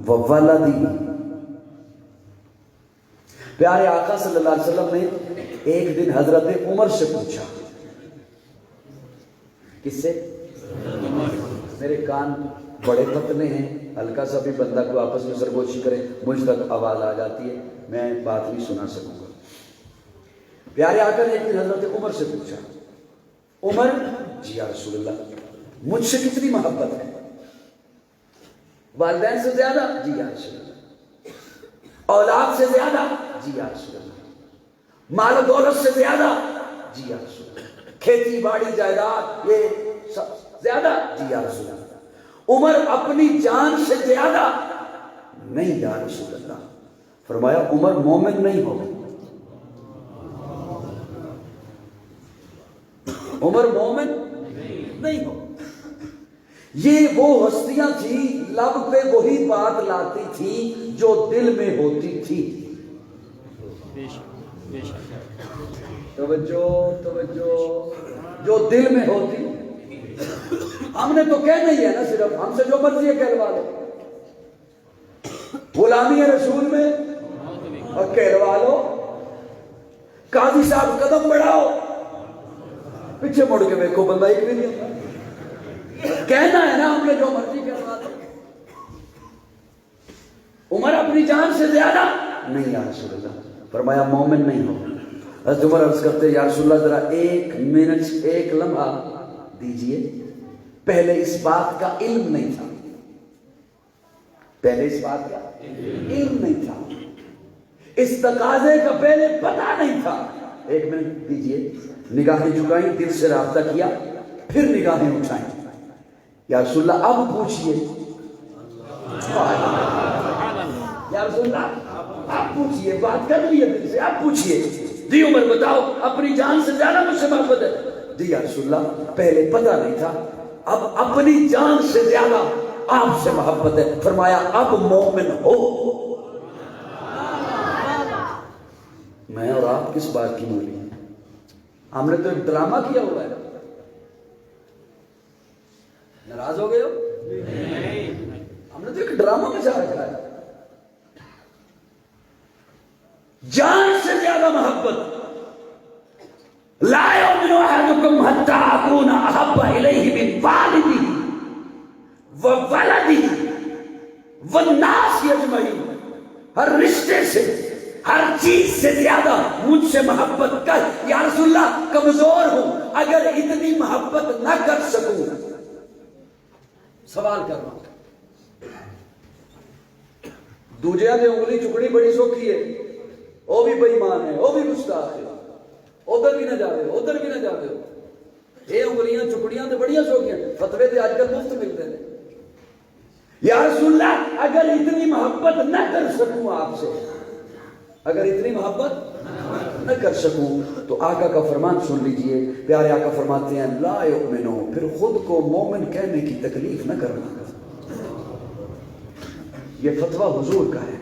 و ولدی۔ پیارے آقا صلی اللہ علیہ وسلم نے ایک دن حضرت عمر سے پوچھا، کس سے؟ میرے کان بڑے پتلے ہیں، ہلکا سا بھی بندہ کو آپس میں سرگوشی کرے مجھ تک آواز آ جاتی ہے، میں بات نہیں سنا سکوں گا۔ پیارے آقا نے ایک دن حضرت عمر سے پوچھا، عمر جی یا رسول اللہ مجھ سے کتنی محبت ہے؟ والدین سے زیادہ؟ جی یا رسول اللہ۔ اولاد سے زیادہ؟ جی یا رسول اللہ۔ مال و دولت سے زیادہ؟ جی یا رسول اللہ۔ کھیتی باڑی جائیداد یہ سب زیادہ؟ جی یا رسول اللہ۔ عمر اپنی جان سے زیادہ؟ نہیں یا رسول اللہ۔ فرمایا عمر مومن نہیں ہوگا، عمر مومن نہیں ہو۔ یہ وہ ہستیاں تھیں لب پہ وہی بات لاتی تھی جو دل میں ہوتی تھی۔ توجہ توجہ، جو دل میں ہوتی۔ ہم نے تو کہنا ہی ہے نا، صرف ہم سے جو مرضی ہے کہلوا لو، غلامی رسول میں اور کہلوا لو۔ قاضی صاحب قدم بڑھاؤ، پیچھے مڑ کے دیکھو بندہ ایک بھی نہیں ہوتا۔ کہنا ہے نا ہم نے جو مرضی کہلوا دو۔ عمر اپنی جان سے زیادہ؟ نہیں یا رسول اللہ۔ فرمایا مومن نہیں ہو۔ حضرت عمر عرض کرتے یا رسول اللہ ذرا ایک منٹ ایک لمحہ دیجئے، پہلے اس بات کا علم نہیں تھا، پہلے اس بات کا علم نہیں تھا، اس تقاضے کا پہلے پتہ نہیں تھا۔ ایک منٹ دیجئے، نگاہیں جھکائیں، دل سے رابطہ کیا، پھر نگاہیں اٹھائیں۔ یا رسول اللہ اب پوچھئے، یا رسول اللہ آپ پوچھئے، بات کر لیے دل سے، آپ پوچھئے۔ جی عمر بتاؤ اپنی جان سے زیادہ مجھ سے محبت ہے؟ جی یا رسول اللہ پہلے پتہ نہیں تھا، اب اپنی جان سے زیادہ آپ سے محبت ہے۔ فرمایا اب مومن ہو۔ میں اور آپ کس بات کی مولی ہیں؟ ہم نے تو ایک ڈرامہ کیا ہوا ہے۔ ناراض ہو گئے ہو؟ جان سے زیادہ محبت. لا یؤمن احدکم حتی اکون احب الیہ من والدہ وولدہ والناس اجمعین. ہر رشتے سے، ہر چیز سے زیادہ مجھ سے محبت کر. یا رسول اللہ کمزور ہوں، اگر اتنی محبت نہ کر سکوں، سوال کر رہا ہوں، دوجیا دے انگلی چکڑی بڑی سوکھی ہے، وہ بھی بے ایمان ہے، وہ بھی گستاخ ہے، ادھر بھی نہ جاوے ادھر بھی نہ جاوے. یہ انگلیاں چکڑیاں تو بڑیاں سوکھیاں، فتوے تے آج کل مفت ملتے ہیں. یا رسول اللہ اگر اتنی محبت نہ کر سکوں آپ سے، اگر اتنی محبت نہ کر سکوں تو آقا کا فرمان سن لیجئے. پیارے آقا فرماتے ہیں لا یؤمنو، پھر خود کو مومن کہنے کی تکلیف نہ کرنا. یہ فتویٰ حضور کا ہے.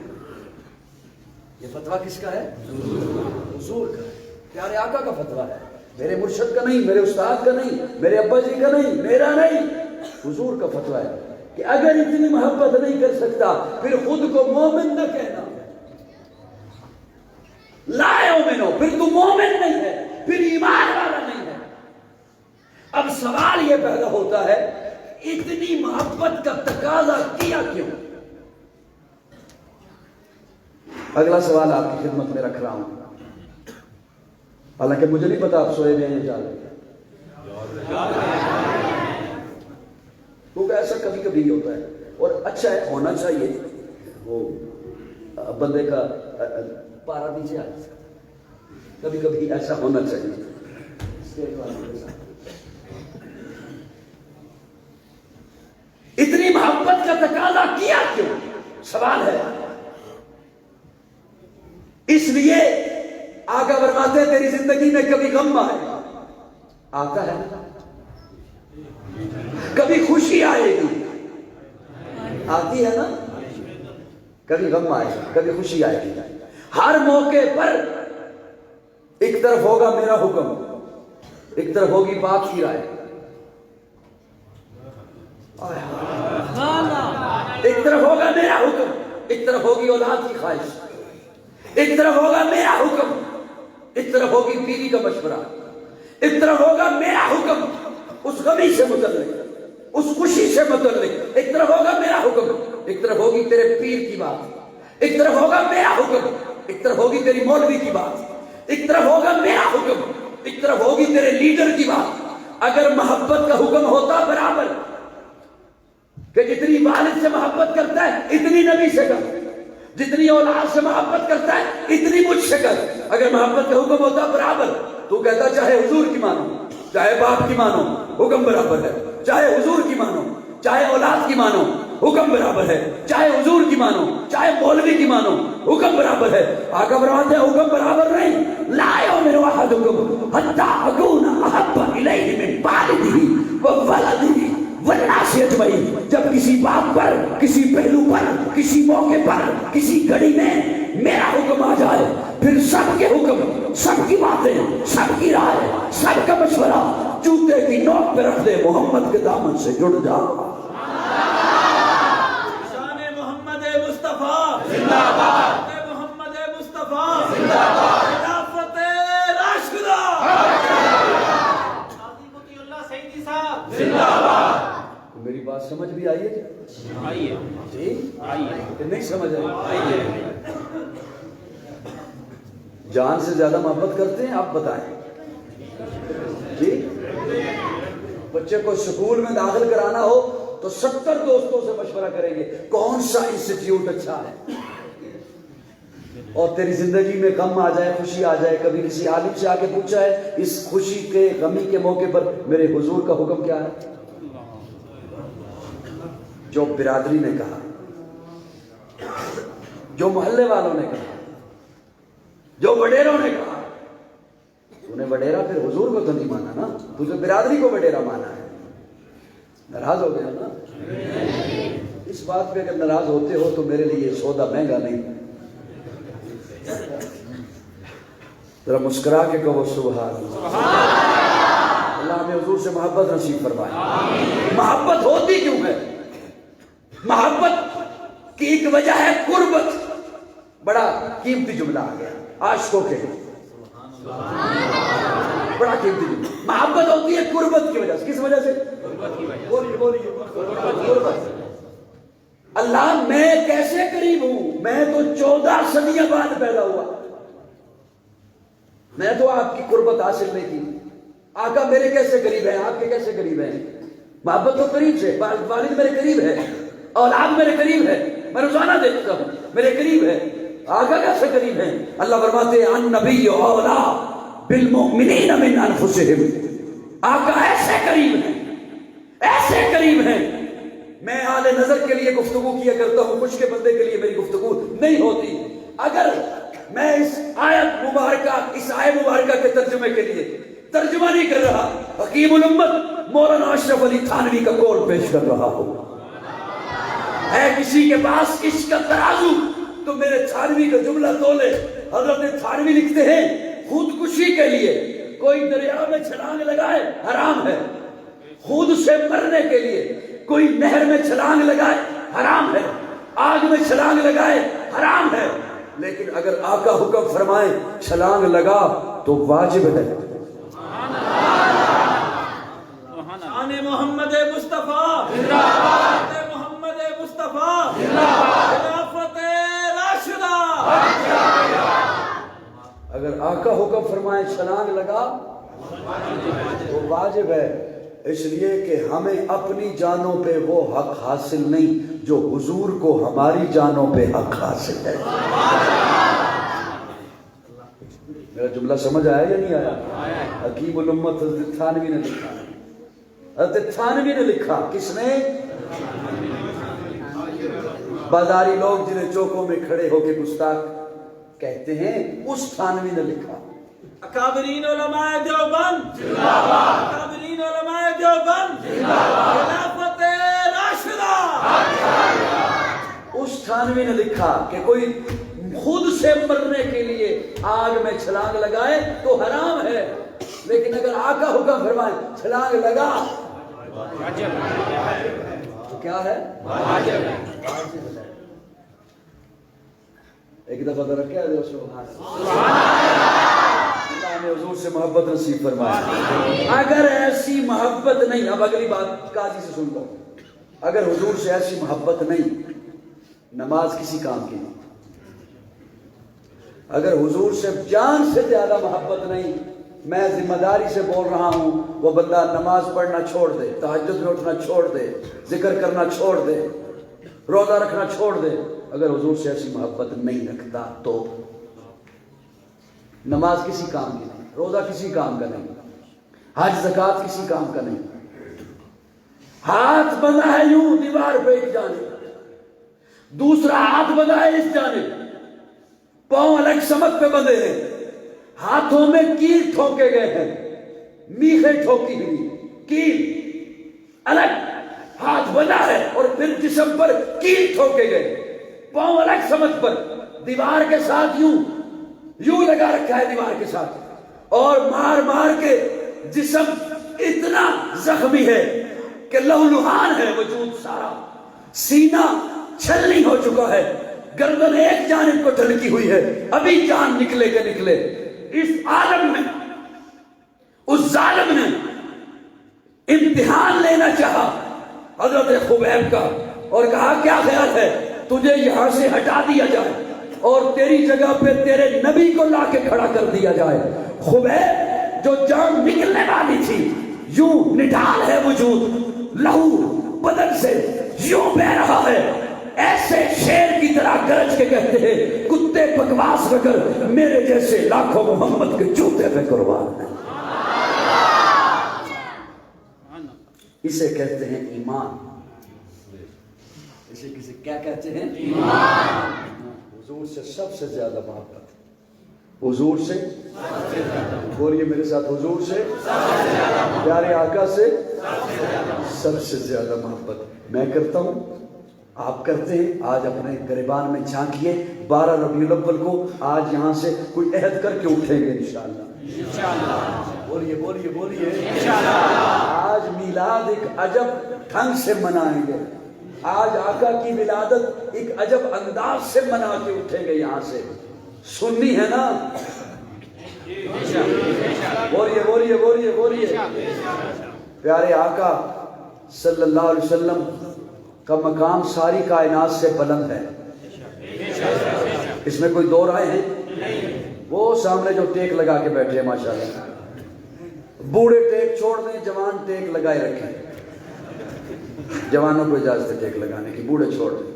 یہ فتویٰ کس کا ہے؟ حضور کا ہے. پیارے آقا کا فتویٰ ہے، میرے مرشد کا نہیں، میرے استاد کا نہیں، میرے ابا جی کا نہیں، میرا نہیں، حضور کا فتویٰ ہے کہ اگر اتنی محبت نہیں کر سکتا پھر خود کو مومن نہ کہنا. لا یؤمنو، پھر تو مومن نہیں ہے، پھر ایمان والا نہیں ہے. اب سوال یہ پیدا ہوتا ہے اتنی محبت کا تقاضا کیا کیوں؟ اگلا سوال آپ کی خدمت میں رکھ رہا ہوں، حالانکہ مجھے نہیں پتا آپ سوئے ہوئے ہیں یا جاگ رہے ہیں، کیونکہ ایسا کبھی کبھی ہوتا ہے اور اچھا ہے، ہونا چاہیے. وہ بندے کا پارا نیچے آ جاتا ہے، کبھی کبھی ایسا ہونا چاہیے. اتنی محبت کا تقاضا کیا کیوں؟ سوال ہے. اس لیے آقا فرماتے ہیں تیری زندگی میں کبھی غم آئے گا، آتا ہے نا، کبھی خوشی آئے گی، آتی ہے نا، کبھی غم آئے گا، کبھی خوشی آئے گی. ہر موقع پر ایک طرف ہوگا میرا حکم، ایک طرف ہوگی باپ کی رائے، ایک طرف ہوگا میرا حکم، ایک طرف ہوگی اولاد کی خواہش، ایک طرف ہوگا میرا حکم، ایک طرف ہوگی بیوی کا مشورہ، ایک طرف ہوگا میرا حکم اس غمی سے متعلق، اس خوشی سے متعلق، ایک طرف ہوگا میرا حکم، ایک طرف ہوگی تیرے پیر کی بات، ایک طرف ہوگا میرا حکم، ایک طرف ہوگی تیری مولوی کی بات، ایک طرف ہوگا میرا حکم، ایک طرف ہوگی تیرے لیڈر کی بات. اگر محبت کا حکم ہوتا برابر کہ جتنی والد سے محبت کرتا ہے اتنی نبی سے کر، جتنی اولاد سے محبت کرتا ہے اتنی مجھ سے کر. اگر محبت کا حکم ہوتا برابر تو کہتا چاہے حضور کی مانو چاہے باپ کی مانو حکم برابر ہے، چاہے حضور کی مانو چاہے اولاد کی مانو حکم برابر ہے، چاہے حضور کی مانو چاہے مولوی کی مانو حکم برابر ہے. آقا فرماتے ہیں حکم برابر نہیں. لا یؤمن احدکم حتی اکون احب الیہ من والدہ وولدہ والناس اجمعین. جب کسی بات پر، کسی پہلو پر، کسی موقع پر، کسی گھڑی میں میرا حکم آ جائے پھر سب کے حکم، سب کی باتیں، سب کی رائے، سب کا مشورہ جوتے کی نوک پہ رکھ دے، محمد کے دامن سے جڑ جا. شان محمد مصطفیٰ زندہ باد، محمد مصطفیٰ زندہ باد، خلافت راشدہ قاضی مطیع اللہ سیدی صاحب زندہ باد. میری بات سمجھ بھی آئی ہے؟ آئیے جی آئیے، کہ نہیں سمجھ آئی؟ آئیے. جان سے زیادہ محبت کرتے ہیں آپ بتائیں جی. بچے کو سکول میں داخل کرانا ہو تو 70 دوستوں سے مشورہ کریں گے کون سا انسٹیٹیوٹ اچھا ہے. اور تیری زندگی میں غم آ جائے، خوشی آ جائے، کبھی کسی عالم سے آ کے پوچھا ہے اس خوشی کے غمی کے موقع پر میرے حضور کا حکم کیا ہے؟ جو برادری نے کہا، جو محلے والوں نے کہا، جو وڈیروں نے کہا. تو نے وڈیرا پھر حضور کو تو نہیں مانا نا، تو نے برادری کو وڈیرا مانا ہے. ناراض ہو گیا نا؟ اس بات پہ اگر ناراض ہوتے ہو تو میرے لیے سودا مہنگا نہیں. ذرا مسکرا کے کہو سبحان اللہ. اللہ ہمیں حضور سے محبت نصیب فرمائے. محبت ہوتی کیوں ہے؟ محبت کی ایک وجہ ہے قربت. بڑا قیمتی جملہ آ گیا. عاشقوں کے لیے. بڑا قیمتی جملہ. محبت ہوتی ہے قربت کی وجہ سے. کس وجہ سے؟ بولیے. قربت. اللہ میں کیسے قریب ہوں؟ میں تو 14 صدیاں بعد پیدا ہوا. میں تو آپ کی قربت حاصل نہیں کی. آقا میرے کیسے قریب ہیں؟ آپ کے کیسے قریب ہیں؟ محبت تو قریب سے. والد میرے قریب ہے, اولاد میرے قریب ہے, میں روزانہ دیکھتا ہوں, میرے قریب ہے. آقا کیسے قریب ہیں؟ اللہ فرماتے ہیں النبی اولا بالمؤمنین من انفسہم. آقا ایسے قریب ہیں, ایسے قریب ہیں. میں آل نظر کے لیے گفتگو کیا کرتا ہوں, کچھ کے بندے کے لیے میری گفتگو نہیں ہوتی. اگر میں اس آیت مبارکہ, اس آیت مبارکہ کے ترجمے کے لیے ترجمہ نہیں کر رہا, حکیم الامت مولانا اشرف علی تھانوی کا قول پیش کر رہا ہوں. ہے کسی کے پاس عشق کا ترازو تو میرے تھانوی کا جملہ تولے. حضرت تھانوی لکھتے ہیں خودکشی کے لیے کوئی دریا میں چھلانگ لگائے حرام ہے, خود سے مرنے کے لیے کوئی نہر میں چھلانگ لگائے حرام ہے, آگ میں چھلانگ لگائے حرام ہے. لیکن اگر آقا حکم فرمائے چھلانگ لگا تو واجب ہے. شان محمد مصطفیٰ زندہ باد. محمد مصطفیٰ زندہ باد. خلافت راشدہ. اگر آقا حکم فرمائے چھلانگ لگا تو واجب ہے. اس لیے کہ ہمیں اپنی جانوں پہ وہ حق حاصل نہیں جو حضور کو ہماری جانوں پہ حق حاصل ہے. میرا جملہ سمجھ آیا یا نہیں آیا؟ حکیم الامت حضرت تھانوی نے لکھا. حضرت تھانوی نے لکھا. کس نے؟ بازاری لوگ جنہیں چوکوں میں کھڑے ہو کے گستاخ کہتے ہیں, اس تھانوی نے لکھا. اکابرین علماء دیوبند زندہ باد. اکابرین علماء دیوبند زندہ باد. خلافت راشدہ. اس تھانوی نے لکھا کہ کوئی خود سے مرنے کے لیے آگ میں چھلانگ لگائے تو حرام ہے, لیکن اگر آقا حکم فرمائے چھلانگ لگا تو کیا ہے؟ ایک دفعہ ذرا کہہ دو سبحان اللہ نے حضور سے محبت نصیب فرمائے. اگر ایسی محبت نہیں, اب اگلی بات قاضی سے سن لو, اگر حضور سے ایسی محبت نہیں, نماز کسی کام کی نہیں. اگر حضور سے جان سے زیادہ محبت نہیں, میں ذمہ داری سے بول رہا ہوں, وہ بندہ نماز پڑھنا چھوڑ دے, تہجد میں اٹھنا چھوڑ دے, ذکر کرنا چھوڑ دے, روزہ رکھنا چھوڑ دے, اگر حضور سے ایسی محبت نہیں رکھتا تو نماز کسی کام کی نہیں, روزہ کسی کام کا نہیں, حج زکوٰۃ کسی کام کا نہیں. ہاتھ بندھا ہے یوں دیوار پہ ایک جانب, دوسرا ہاتھ بندھا ہے اس جانب, پاؤں الگ سمت پہ بندھے ہیں, ہاتھوں میں کیل ٹھوکے گئے ہیں, میخیں ٹھوکی ہوئی, کیل الگ, ہاتھ بندھا ہے اور پھر جسم پر کیل ٹھوکے گئے, پاؤں الگ سمت پر, دیوار کے ساتھ یوں لگا رکھا ہے دیوار کے ساتھ, اور مار مار کے جسم اتنا زخمی ہے کہ لہولہان ہے وجود سارا, سینہ چھلنی ہو چکا ہے, گردن ایک جانب کو ڈھلکی ہوئی ہے, ابھی جان نکلے کہ نکلے. اس عالم میں اس ظالم نے امتحان لینا چاہا حضرت خبیب کا, اور کہا کیا خیال ہے تجھے یہاں سے ہٹا دیا جائے اور تیری جگہ پہ تیرے نبی کو لا کے کھڑا کر دیا جائے. خبیب جو جان نکلنے والی تھی, یوں نڈھال ہے وجود, لہو بدن سے یوں بہ رہا ہے, ایسے شیر کی طرح گرج کے کہتے ہیں کتے بکواس رکھ کر میرے جیسے لاکھوں محمد کے جوتے پہ قربان ہیں. اسے کہتے ہیں ایمان. اسے کسی کیا کہتے ہیں؟ ایمان. حضور سے سب سے زیادہ محبت, حضور سے بولیے میرے ساتھ, حضور سے پیارے آقا سے سب سے زیادہ محبت میں کرتا ہوں, آپ کرتے ہیں. آج اپنے گریبان میں جھانکیے, 12 ربیع الاول کو آج یہاں سے کوئی عہد کر کے اٹھیں گے انشاءاللہ. بولیے بولیے بولیے انشاءاللہ. آج میلاد ایک عجب ڈھنگ سے منائیں گے, آج آقا کی ولادت ایک عجب انداز سے منا کے اٹھیں گے یہاں سے. سنی ہے نا؟ بولیے بولیے بولیے بولیے. پیارے آقا صلی اللہ علیہ وسلم کا مقام ساری کائنات سے بلند ہے. اس میں کوئی دو رائے ہیں؟ وہ سامنے جو ٹیک لگا کے بیٹھے ہیں ماشاءاللہ، بوڑھے ٹیک چھوڑ دیں، جوان ٹیک لگائے رکھیں. جوانوں کو اجازت ہے ٹیک لگانے کی، بوڑھے چھوڑ دیں.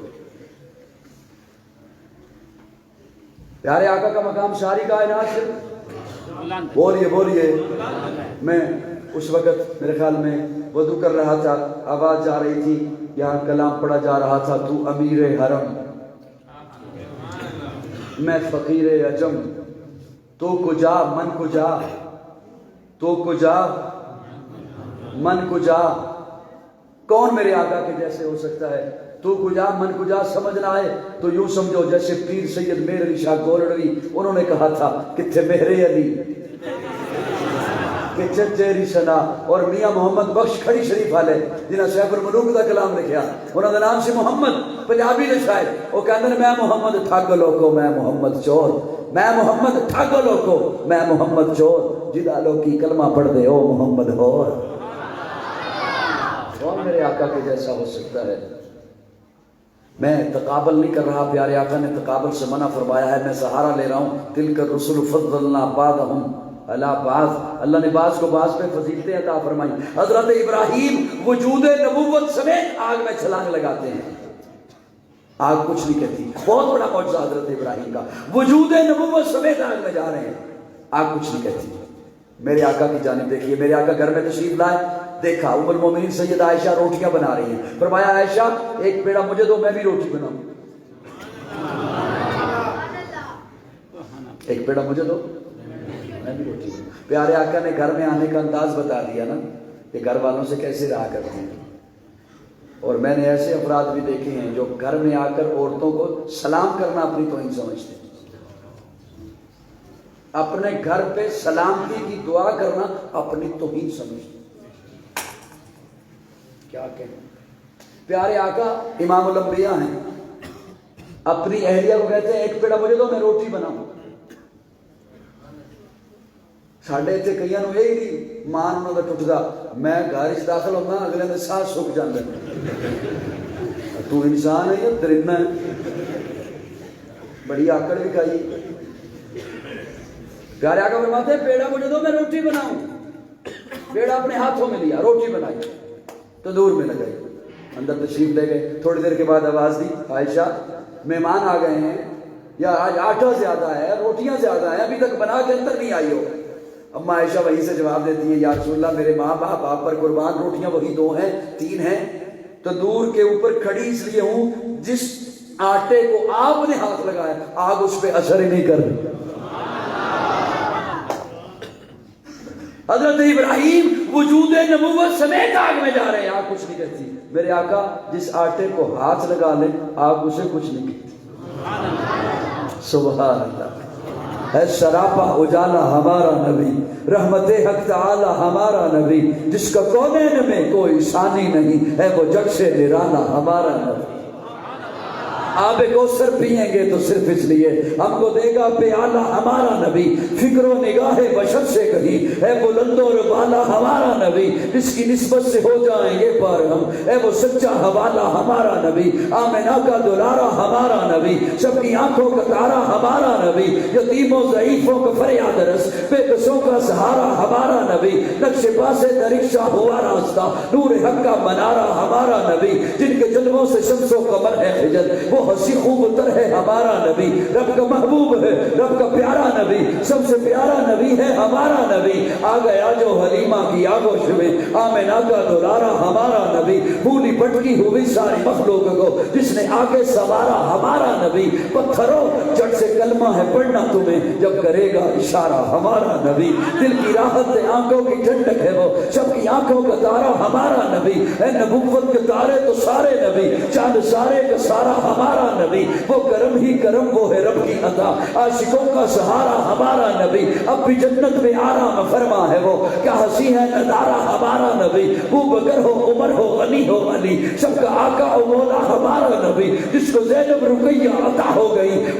پیارے آقا کا مقام ساری کائنات سے. بولیے بولیے. میں اس وقت میرے خیال میں وضو کر رہا تھا، آواز جا رہی تھی، یہاں کلام پڑھا جا رہا تھا، تو امیر حرم میں فقیر عجم، تو کجا من کجا، تو کجا من کجا. کون میرے آقا کے جیسے ہو سکتا ہے؟ تو کجا من کجا سمجھنا ہے تو یوں سمجھو جیسے پیر سید مہر علی شاہ گولڑوی، انہوں نے کہا تھا کتھے مہر علی کہ چچیری سنا. اور میاں محمد بخش کھڑی شریف والے جنہاں سیف الملوک دا کلام لکھیا، انہوں دا نام سی محمد، پنجابی دے شاعر. وہ کہندے نے میں محمد ٹھگ لوکو میں محمد چور، میں محمد ٹھگ لوکو میں محمد چور، جدا لوکی کلمہ پڑھ دے او محمد ہور. کون میرے آقا کے جیسا ہو سکتا ہے؟ میں تقابل نہیں کر رہا، پیارے آقا نے تقابل سے منع فرمایا ہے. میں سہارا لے رہا ہوں. تلک الرسل فضلنا بعضهم علی بعض. اللہ نے بعض کو بعض پہ فضیلتیں عطا فرمائی. حضرت ابراہیم وجود نبوت سمیت آگ میں چھلانگ لگاتے ہیں، آگ کچھ نہیں کہتی. بہت بڑا معجزہ حضرت ابراہیم کا، وجود نبوت سمیت آگ میں جا رہے ہیں، آگ کچھ نہیں کہتی. میرے آقا کی جانب دیکھیے. میرے آقا گھر میں تشریف لائے، دیکھا ام المومنین سیدہ عائشہ روٹیاں بنا رہی ہیں. فرمایا عائشہ ایک پیڑا مجھے دو، میں بھی روٹی بناؤں. ایک پیڑا مجھے دو، میں بھی روٹی بناؤں. پیارے آقا نے گھر میں آنے کا انداز بتا دیا نا کہ گھر والوں سے کیسے رہا کرتے ہیں. اور میں نے ایسے افراد بھی دیکھے ہیں جو گھر میں آ کر عورتوں کو سلام کرنا اپنی توہین سمجھتے ہیں. اپنے گھر پہ سلامتی کی دعا کرنا اپنی توہین سمجھتے ہیں. کیا کہیں؟ پیارے آقا امام الانبیاء ہیں، اپنی اہلیہ کو کہتے ہیں ایک پیڑا مجھے دو میں روٹی بناؤں. ساڈے اتنے کئی نو یہی نہیں مان انہوں کا ٹوٹتا، میں گھر چ داخل ہونا اگلے دن ساتھ سک جاندے. تو انسان ہے یا درندہ ہے؟ بڑی آکڑ بھی کھائی. پیارے آقا فرماتے ہیں پیڑا مجھے دو میں روٹی بناؤں. پیڑا اپنے ہاتھوں میں لیا، روٹی بنائی، تندور میں لگائی، اندر تشریف لے گئے. تھوڑی دیر کے بعد آواز دی عائشہ مہمان آ گئے ہیں، یا آج آٹا زیادہ ہے، روٹیاں زیادہ ہیں، ابھی تک بنا کے اندر نہیں آئی ہو. اما عائشہ وہیں سے جواب دیتی ہے یا رسول اللہ میرے ماں باپ آپ پر قربان، روٹیاں وہی دو ہیں تین ہیں. تندور کے اوپر کھڑی اس لیے ہوں جس آٹے کو آپ نے ہاتھ لگایا آگ اس پہ اثر ہی نہیں کر رہی. حضرت ابراہیم وجود نبوت سمیت آگ میں جا رہے ہیں، آگ کچھ نہیں کہتی. میرے آقا جس آٹے کو ہاتھ لگا لیں آگ اسے کچھ نہیں کہتی. سبحان اللہ. ہے سراپا اجالا ہمارا نبی، رحمت حق تعالی ہمارا نبی، جس کا کونین میں کوئی ثانی نہیں، ہے وہ جگ سے نرالا ہمارا نبی. آب کوثر پئیں گے تو صرف اس لیے ہم کو دے گا پیالہ ہمارا نبی. فکر و نگاہ بشر سے کہیں ہے بلند اور بالا ہمارا نبی، جس کی نسبت سے ہو جائیں گے پر ہم، ہے وہ سچا حوالہ ہمارا نبی. آمنہ کا دلارا ہمارا نبی، سب کی آنکھوں کا تارا ہمارا نبی، یتیموں ضعیفوں کا فریاد رس، بے کسوں کا سہارا ہمارا نبی. نقش پاسے درکشہ ہوا راستہ، نور حق کا منارہ ہمارا نبی، جن کے جلووں سے شمس و قمر ہے خجل، وہ ہنسی خوب تر ہے ہمارا نبی. رب کا محبوب ہے، رب کا پیارا نبی، سب سے پیارا نبی ہے ہمارا نبی. آ گیا جو حلیمہ کی آگوش میں، آمنہ کا دلارا ہمارا نبی. بھولی پٹکی ہوئی ساری مخلوق کو جس نے آگے سوارا ہمارا نبی. پتھروں جٹ سے کلمہ ہے پڑھنا تمہیں جب کرے گا اشارہ ہمارا نبی. دل کی راحت ہے، آنکھوں کی ٹھنڈک ہے، وہ سب کی آنکھوں کا تارا ہمارا نبی. اے نبوت کے تارے تو سارے نبی، چاند سارے کا سارا ہمارا نبی. وہ کرم ہی کرم، وہ ہے رب کی عطا، عاشقوں کا سہارا ہمارا نبی. اب بھی جنت میں آرام فرما ہے وہ، کیا ہنسی ہے نظارہ ہمارا نبی. ابو بکر ہو عمر ہو غنی ہو علی، سب کا آقا و مولا ہمارا نبی. جس کو زینب رقیہ عطا ہو گئی،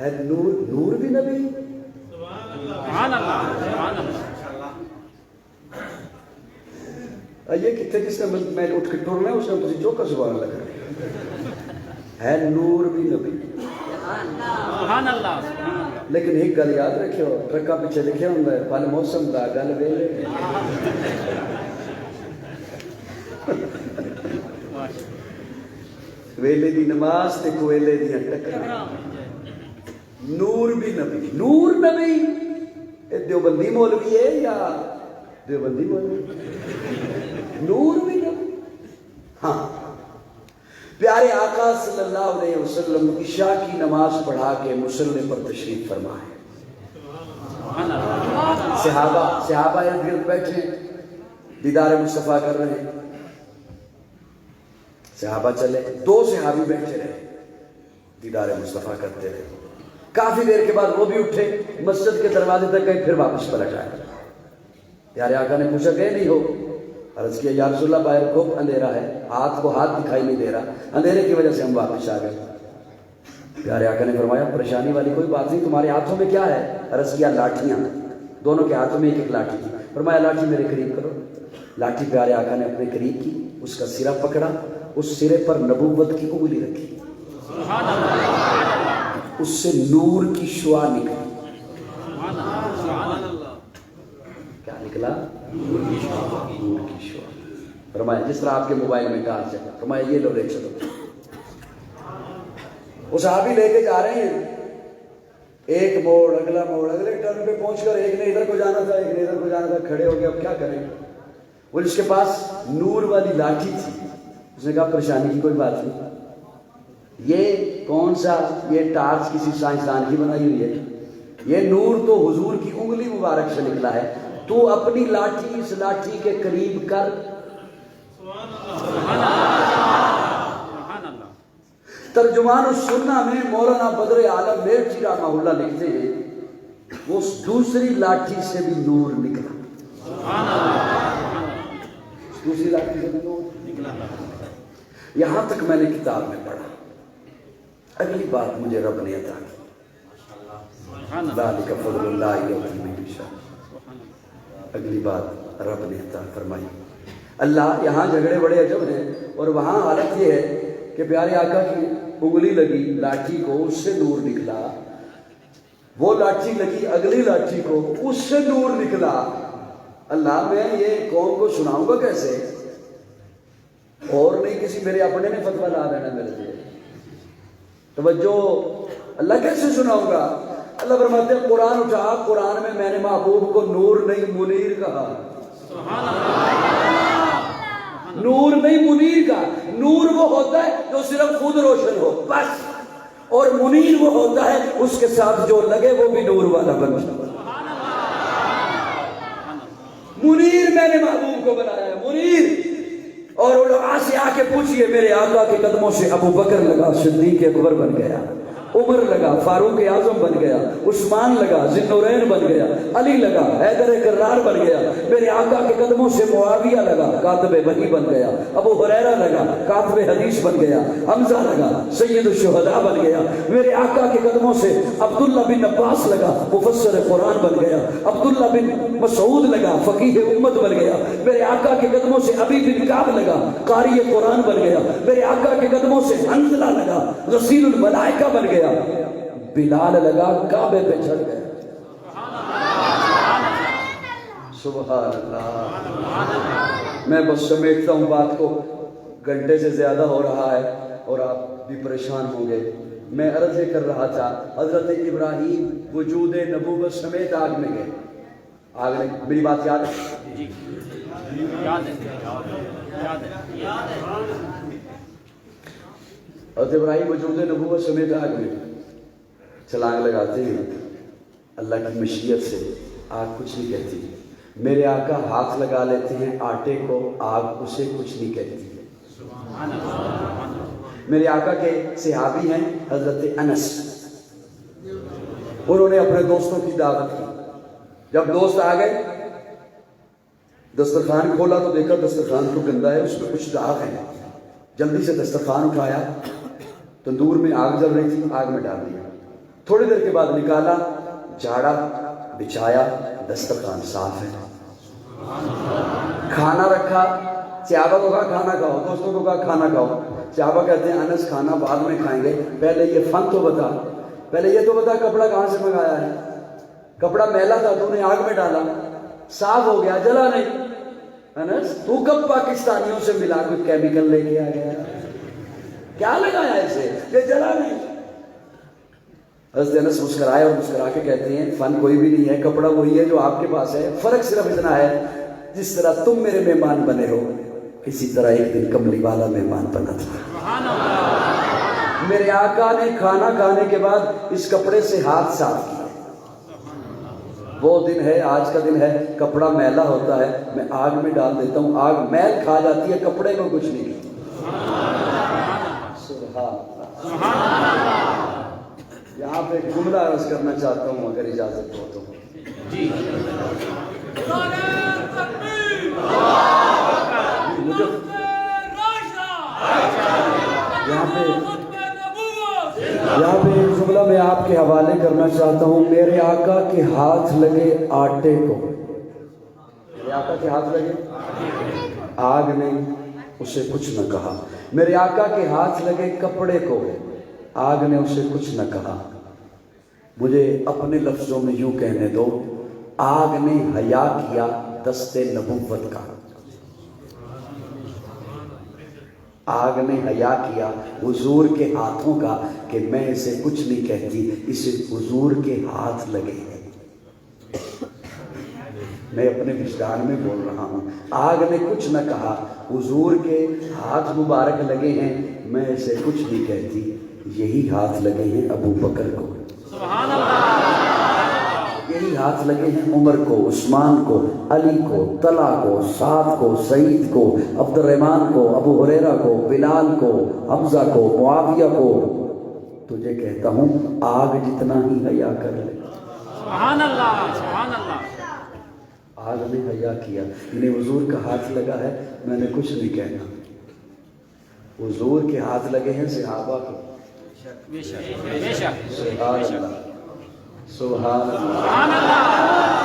ہے نور، نور بھی نبی. یہ کتنے جس نے میں اٹھ کے ٹرنا ہے اس نے تجھے چوکا سبحان اللہ کر ہے نور بھی نبی. لیکن ایک گل یاد رکھو، ٹرکا پیچھے لکھے ہوں گے پل موسم دا گل ویلے. ویلے دی نماز تے کویلے دی ٹکر. نور بھی نبی، نور نبی. یہ دیوبندی مولوی ہے یا دیوبندی مولوی؟ نور بھی نبی. ہاں، پیارے آقا صلی اللہ علیہ وسلم عشاء کی نماز پڑھا کے مصلی پر تشریف فرمائے. صحابہ ارد گرد بیٹھے دیدار مصطفیٰ کر رہے ہیں. صحابہ چلے، 2 صحابی بیٹھے رہے دیدار مصطفیٰ کرتے رہے. کافی دیر کے بعد وہ بھی اٹھے، مسجد کے دروازے تک گئے، پھر واپس پلٹ آئے. پیارے آقا نے پوچھا گئے نہیں ہو؟ عرض کیا یا رسول اللہ باہر خوب اندھیرا ہے، ہاتھ کو ہاتھ دکھائی نہیں دے رہا، اندھیرے کی وجہ سے ہم واپس آ گئے. پیارے آقا نے فرمایا پریشانی والی کوئی بات نہیں، تمہارے ہاتھوں میں کیا ہے؟ عرض کیا لاٹھیاں. دونوں کے ہاتھوں میں ایک ایک لاٹھی تھی. فرمایا لاٹھی میرے قریب کرو. لاٹھی پیارے آقا نے اپنے قریب کی، اس کا سرا پکڑا، اس سرے پر نبوت کی انگلی رکھی، اس سے نور کی شعاع نکلی. کیا نکلا؟ نور کی شعاع. فرمایا جس طرح آپ کے موبائل میں ٹارچ ہے، فرمایا یہ لو لے چلو. وہ صحابی لے کے جا رہے ہیں، ایک موڑ اگلا موڑ، اگلے ٹرن پہ پہنچ کر ایک نے ادھر کو جانا تھا، ایک نے ادھر کو جانا تھا. کھڑے ہو گئے، اب کیا کریں؟ وہ جس کے پاس نور والی لاٹھی تھی اس نے کہا پریشانی کی کوئی بات نہیں، یہ کون سا یہ ٹارچ کسی سائنسدان کی بنائی ہوئی ہے، یہ نور تو حضور کی انگلی مبارک سے نکلا ہے. تو اپنی لاٹھی اس لاٹھی کے قریب کر. ترجمان السنہ میں مولانا بدر عالم میرچی رحمہ اللہ لکھتے ہیں وہ دوسری لاٹھی سے بھی نور نکلا. دوسری لاٹھی سے بھی نور نکلا. یہاں تک میں نے کتاب میں پڑھا. اگلی بات مجھے رب نے عطا کی. ذالک فضل اللہ یؤتیہ من یشاء. اگلی بات رب نے عطا فرمائی. اللہ یہاں جھگڑے بڑے عجب ہیں، اور وہاں حالت یہ ہے کہ پیارے آقا کی انگلی لگی لاٹھی کو، اس سے نور نکلا. وہ لاٹھی لگی اگلی لاٹھی کو، اس سے نور نکلا. اللہ میں یہ قوم کو سناؤں گا کیسے؟ اور نہیں کسی میرے اپنے نے فتویٰ لا دینا میرے لیے. توجہ، اللہ کیسے سناؤں گا؟ اللہ فرماتے ہیں قرآن اٹھا، قرآن میں نے محبوب کو نور نہیں منیر کہا. نور نہیں منیر کا. نور وہ ہوتا ہے جو صرف خود روشن ہو بس، اور منیر وہ ہوتا ہے اس کے ساتھ جو لگے وہ بھی نور والا بن جائے. منیر میں نے محبوب کو بنایا ہے، منیر. اور علماء سے آ کے پوچھئے میرے آقا کے قدموں سے ابو بکر لگا، صدیق اکبر بن گیا، عمر لگا، فاروق اعظم بن گیا، عثمان لگا، ذی النورین بن گیا، علی لگا، حیدر کرار بن گیا. میرے آقا کے قدموں سے معاویہ لگا، کاتب وحی بن گیا. ابو ہریرہ لگا، کاتب حدیث بن گیا. حمزہ لگا، سید الشہداء بن گیا. میرے آقا کے قدموں سے عبداللہ بن عباس لگا، مفسر قرآن بن گیا. عبداللہ بن مسعود لگا، فقیہ امت بن گیا. میرے آقا کے قدموں سے ابی بن کعب لگا، قاری قرآن بن گیا. میرے آقا کے قدموں سے حنظلہ لگا، غسیل الملائکہ بن گیا. بلال لگا، کعبے پہ چڑھ گیا. سبحان اللہ. میں بس سمیٹتا ہوں بات کو، گھنٹے سے زیادہ ہو رہا ہے اور آپ بھی پریشان ہوں گے. میں عرض کر رہا تھا حضرت ابراہیم وجود نبوت سمیت آگ میں گئے. آگ میں میری بات یاد ہے؟ حضرت ابراہیم وجود نبوت سمیت آگ میں چھلانگ لگاتے ہیں. اللہ کی مشیت سے آگ کچھ نہیں کہتی. میرے آقا ہاتھ لگا لیتے ہیں آٹے کو، آگ اسے کچھ نہیں کہتی. میرے آقا کے صحابی ہیں حضرت انس. انہوں نے اپنے دوستوں کی دعوت کی. جب دوست آ گئے، دسترخوان کھولا تو دیکھا دسترخوان تو گندا ہے، اس میں کچھ داغ ہیں. جلدی سے دسترخوان اٹھایا، تندور میں آگ جل رہی تھی، آگ میں ڈال دیا، تھوڑی دیر کے بعد نکالا، جھاڑا، بچھایا، دسترخوان صاف ہے، کھانا رکھا، صحابہ کو کہا کھانا کھاؤ، دوستوں کو کہا کھانا کھاؤ، صحابہ کہتے ہیں انس کھانا بعد میں کھائیں گے، پہلے یہ فن تو بتا، پہلے یہ تو بتا کپڑا کہاں سے منگایا ہے، کپڑا میلا تھا تو نے آگ میں ڈالا، صاف ہو گیا، جلا نہیں، انس تو کب پاکستانیوں سے ملا کوئی کیمیکل لے کے آ گیا، کیا لگایا اسے، یہ جلا نہیں۔ حضرت انس مسکرائے اور مسکرا کے کہتے ہیں فن کوئی بھی نہیں ہے، کپڑا وہی ہے جو آپ کے پاس ہے، فرق صرف اتنا ہے جس طرح تم میرے مہمان بنے ہو اسی طرح ایک دن کملی والا مہمان بنا تھا۔ میرے آقا نے کھانا کھانے کے بعد اس کپڑے سے ہاتھ صاف کیا، وہ دن ہے، آج کا دن ہے، کپڑا میلا ہوتا ہے، میں آگ میں ڈال دیتا ہوں، آگ میل کھا جاتی ہے، کپڑے کو کچھ نہیں۔ سبحان اللہ۔ یہاں پہ ایک جملہ عرض کرنا چاہتا ہوں اگر اجازت ہو تو۔ جی یہاں پہ ایک جملہ میں آپ کے حوالے کرنا چاہتا ہوں، میرے آقا کے ہاتھ لگے آٹے کو، میرے آقا کے ہاتھ لگے، آگ نے اسے کچھ نہ کہا، میرے آقا کے ہاتھ لگے کپڑے کو، آگ نے اسے کچھ نہ کہا، مجھے اپنے لفظوں میں یوں کہنے دو، آگ نے حیا کیا دست نبوت کا، آگ نے حیا کیا حضور کے ہاتھوں کا کہ میں اسے کچھ نہیں کہتی، اسے حضور کے ہاتھ لگے ہیں، میں اپنے وجدان میں بول رہا ہوں، آگ نے کچھ نہ کہا، حضور کے ہاتھ مبارک لگے ہیں، میں اسے کچھ نہیں کہتی، یہی ہاتھ لگے ہیں ابو بکر کو، سبحان اللہ، یہی ہاتھ لگے ہیں عمر کو، عثمان کو، علی کو، طلحہ کو، سعد کو، سعید کو، عبد الرحمن کو، ابو ہریرہ کو، بلال کو، حمزہ کو، معاویہ کو، تجھے کہتا ہوں آگ جتنا ہی حیا کر لے، سبحان اللہ، سبحان اللہ، آگ نے حیا کیا، انہیں حضور کا ہاتھ لگا ہے، میں نے کچھ نہیں کہنا، حضور کے ہاتھ لگے ہیں صحابہ کو، سبحان اللہ، سبحان اللہ،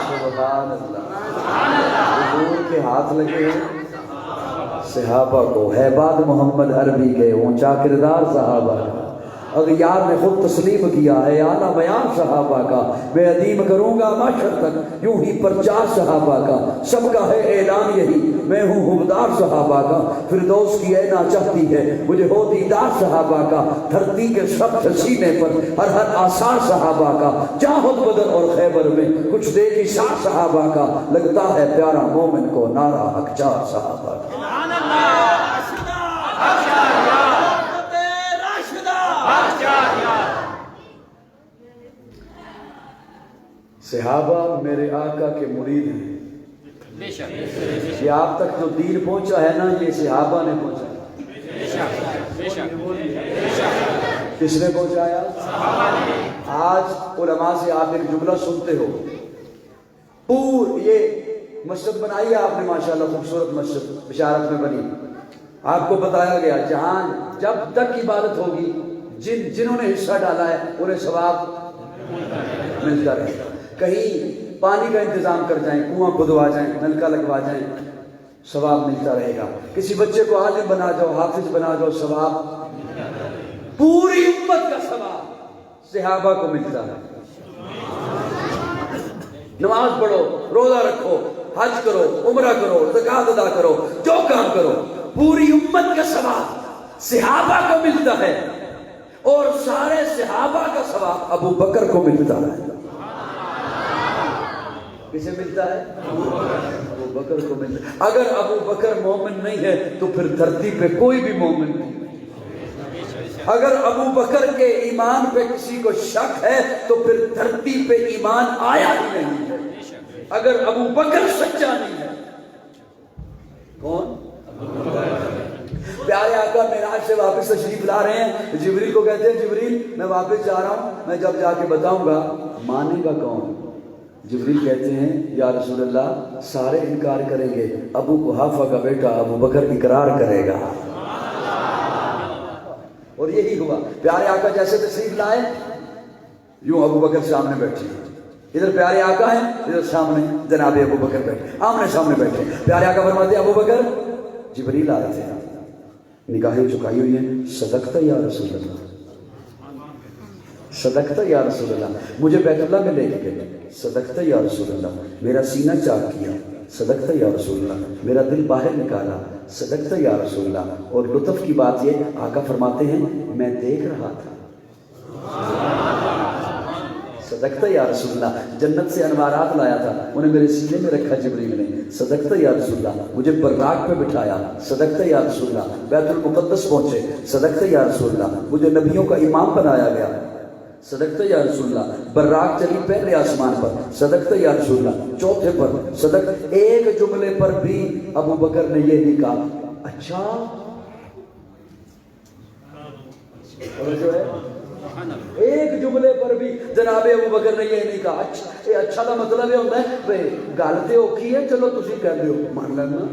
سبحان اللہ، حضور کے ہاتھ لگے ہیں صحابہ کو، ہے بات محمد عربی کے اونچا کردار صحابہ کا، اغیار نے خود تسلیم کیا ہے اعلیٰ بیان صحابہ کا، میں ادیم کروں گا معاشر تک یوں ہی پرچار صحابہ کا، سب کا ہے اعلان یہی میں ہوں حبدار صحابہ کا، فردوس کی اینا چاہتی ہے مجھے ہو دیدار صحابہ کا، دھرتی کے سخت سینے پر ہر ہر آثار صحابہ کا، جاہد بدر اور خیبر میں کچھ دے کی ساتھ صحابہ کا، لگتا ہے پیارا مومن کو نعرہ حقچار صحابہ کا، سبحان اللہ، صحابہ میرے آقا کے مرید ہیں، یہ آپ تک جو دین پہنچا ہے نا یہ صحابہ نے پہنچایا، کس نے پہنچایا؟ آج علماء سے آپ ایک جملہ سنتے ہو، یہ مسجد بنائی ہے آپ نے ماشاءاللہ، خوبصورت مسجد بشارت میں بنی، آپ کو بتایا گیا جہاں جب تک عبادت ہوگی جنہوں نے حصہ ڈالا ہے انہیں ثواب ملتا رہے گا، کہیں پانی کا انتظام کر جائیں، کنواں کھدوا جائیں، نلکا لگوا جائیں، ثواب ملتا رہے گا، کسی بچے کو عالم بنا جاؤ، حافظ بنا جاؤ، ثواب، پوری امت کا ثواب صحابہ کو ملتا ہے، نماز پڑھو، روزہ رکھو، حج کرو، عمرہ کرو، زکوٰۃ ادا کرو، جو کام کرو، پوری امت کا ثواب صحابہ کو ملتا ہے، اور سارے صحابہ کا ثواب ابو بکر کو ملتا ہے، کسے ملتا ہے؟ ابو بکر کو ملتا ہے، اگر ابو بکر مومن نہیں ہے تو پھر دھرتی پہ کوئی بھی مومن نہیں، اگر ابو بکر کے ایمان پہ کسی کو شک ہے تو پھر دھرتی پہ ایمان آیا ہی نہیں ہے، اگر ابو بکر سچا نہیں ہے، کون؟ پیارے آقا معراج سے واپس تشریف لا رہے ہیں، جبریل کو کہتے ہیں جبریل میں واپس جا رہا ہوں، میں جب جا کے بتاؤں گا مانے گا کون؟ جبریل کہتے ہیں یا رسول اللہ سارے انکار کریں گے، ابو قحافہ کا بیٹا ابو بکر اقرار کرے گا، اور یہی ہوا. پیارے آقا جیسے تشریف لائے یوں ابو بکر سامنے بیٹھے, ادھر پیارے آقا ہیں, ادھر سامنے جناب ابو بکر بیٹھے, آمنے سامنے بیٹھے. پیارے آقا فرماتے ہیں ابو بکر جبریل آ رہے تھے, نگاہیں جھکائی ہوئی ہیں, صدقت یا رسول اللہ, صدقت یا رسول اللہ, مجھے بیت اللہ میں لے کے گئے, صدقت یا رسول اللہ, میرا سینہ چاک کیا, صدقت یا رسول اللہ, میرا دل باہر نکالا, صدقت یا رسول اللہ. اور لطف کی بات یہ, آقا فرماتے ہیں میں دیکھ رہا تھا. صدقت یا رسول اللہ, جنت سے انوارات لایا تھا, انہیں میرے سینے میں رکھا جبریل نے, صدقت یا رسول اللہ, مجھے براق پہ بٹھایا, صدقت یا رسول اللہ, بیت المقدس پہنچے, صدقت یا رسول اللہ, مجھے نبیوں کا امام بنایا گیا, صدقت یا رسول اللہ, براق چلی پہلے آسمان پر, صدقت یا رسول اللہ, چوتھے پر صدقت. ایک جملے پر بھی ابو بکر نے یہ نہیں کہا اچھا, اور جو ہے ایک جملے پر بھی جناب ابو بکر نے یہ نہیں کہا اچھا. یہ اچھا کا مطلب یہ ہوتا ہے بھائی گل تو اوکھی ہے, چلو تسی کہہ دیو مان لینا.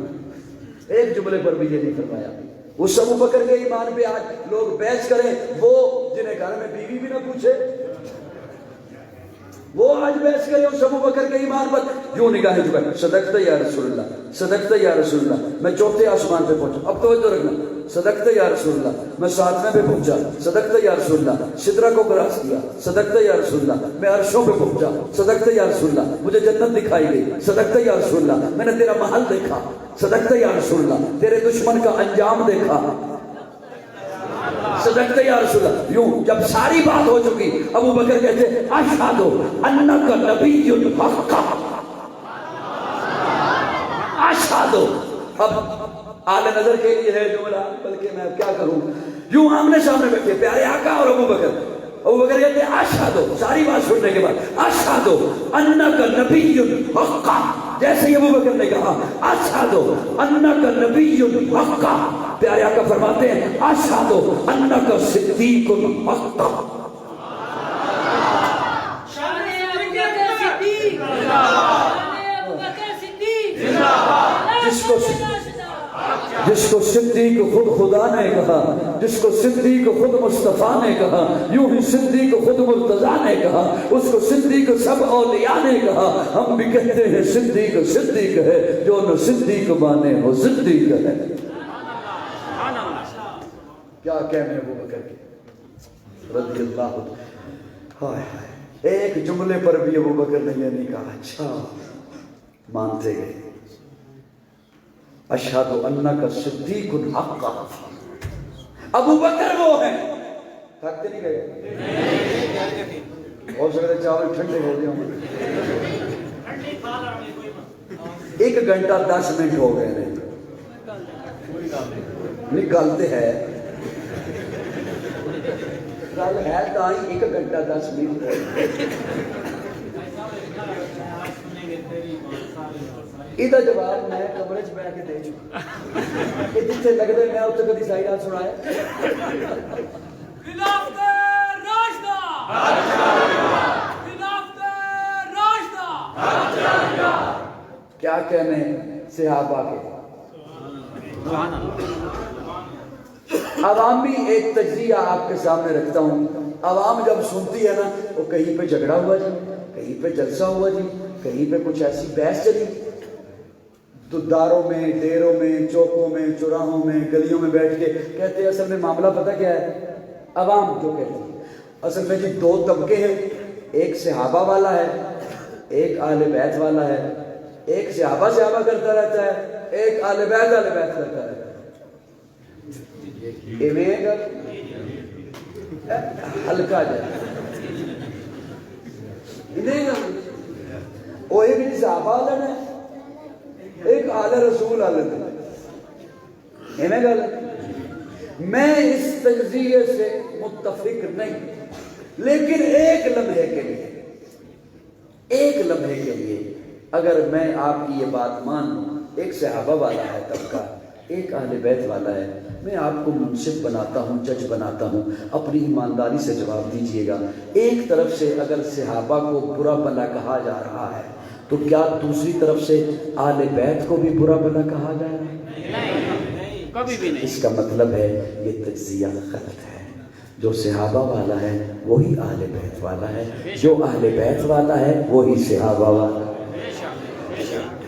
ایک جملے پر بھی یہ نہیں فرمایا. اس ابو بکر کے ایمان پہ آج لوگ بحث کریں, وہ جنہیں گھر میں بیوی بھی نہ پوچھے, وہ آج بحث کریں اس ابو بکر کے ایمان پر. یوں نگاہیں جھکائیں, صدقت یا رسول اللہ, صدقت یا رسول اللہ, میں چوتھے آسمان پہ پہنچا, اب توجہ رکھنا, صدقت یا رسول اللہ, میں ساتویں پہ پہنچا, صدقت یا رسول اللہ, سدرہ کو کراس کیا, صدقت یا رسول اللہ, میں عرشوں پہ پہنچا, صدقت یا رسول اللہ, مجھے جنت دکھائی گئی, صدقت یا رسول اللہ, میں نے تیرا محل دیکھا, صدقت یا رسول اللہ, تیرے دشمن کا انجام دیکھا, صدقت یا رسول اللہ. یوں جب ساری بات ہو چکی ابو بکر کہتے اشہد انک نبی حق, اشہد. اب اعلی نظر کے لیے ہے جملہ, بلکہ میں کیا کروں, یوں آمنے سامنے بیٹھے پیارے آقا اور ابو بکر. ابو بکر کہتے ہیں اشہد, ساری بات سننے کے بعد اشہد انک نبی حق, جیسے ابو بکر نے کہا اشہد انک نبی حق, پیارے آقا فرماتے ہیں اشہد انک صدیق حق. جس کو صدیق خود خدا نے کہا, جس کو صدیق خود مصطفیٰ نے کہا, یوں ہی صدیق خود مرتضیٰ نے کہا, اس کو صدیق سب اولیاء نے کہا. ہم بھی کہتے ہیں صدیق صدیق ہے, جو نہ صدیق مانے وہ صدیق ہے. کیا کہنے ابو بکر کی رضی اللہ عنہ. ایک جملے پر بھی ابو بکر نے یہ نہیں کہا اچھا, مانتے گئے. اشہد انک صدیق حق, ابو بکر وہ ہیں. تھکتے نہیں گئے, ہو سکتے چاول ٹھنڈے ہو گئے ہوں. 1 گھنٹہ 10 منٹ ہو گئے نکالتے ہیں, گل ہے تا ہی 1 گھنٹہ 10 منٹ ہو گئے. یہ جواب میں کمرے چ بیٹھ کے دے چکا, کہ جتنے لگتا ہے میں اتنے کبھی صحیح نہ سنایا. خلافت راشدہ, خلافت راشدہ. کیا کہنے صحابہ کے. عوام بھی ایک تجزیہ آپ کے سامنے رکھتا ہوں. عوام جب سنتی ہے نا, وہ کہیں پہ جھگڑا ہوا جی, کہیں پہ جلسہ ہوا جی, کہیں پہ کچھ ایسی بحث چلی, تو داروں میں, ڈیروں میں, چوکوں میں, چوراہوں میں, گلیوں میں بیٹھ کے کہتے ہیں اصل میں معاملہ پتہ کیا ہے. عوام جو کہتے ہیں اصل میں جی 2 طبقے ہیں, ایک صحابہ والا ہے, ایک اہل بیت والا ہے. ایک صحابہ کرتا رہتا ہے, ایک اہل بیت کرتا رہتا ہے. ہلکا جائے وہ ایک بھی صحابہ عالم ہے, ایک اعلی رسول عالم ہے. گل میں اس تجزیے سے متفق نہیں, لیکن ایک لمحے کے لیے اگر میں آپ کی یہ بات مان لوں, ایک صحابہ والا ہے طبقہ, ایک اہل بیت والا ہے, میں آپ کو منصف بناتا ہوں, جج بناتا ہوں, اپنی ایمانداری سے جواب دیجئے گا. ایک طرف سے اگر صحابہ کو برا بھلا کہا جا رہا ہے, تو کیا دوسری طرف سے اہل بیت کو بھی برا بھلا کہا جا رہا ہے؟ نہیں, کبھی بھی نہیں. اس کا مطلب ہے یہ تجزیہ غلط ہے. جو صحابہ والا ہے وہی اہل بیت والا ہے، جو اہل بیت والا ہے وہی صحابہ والا ہے۔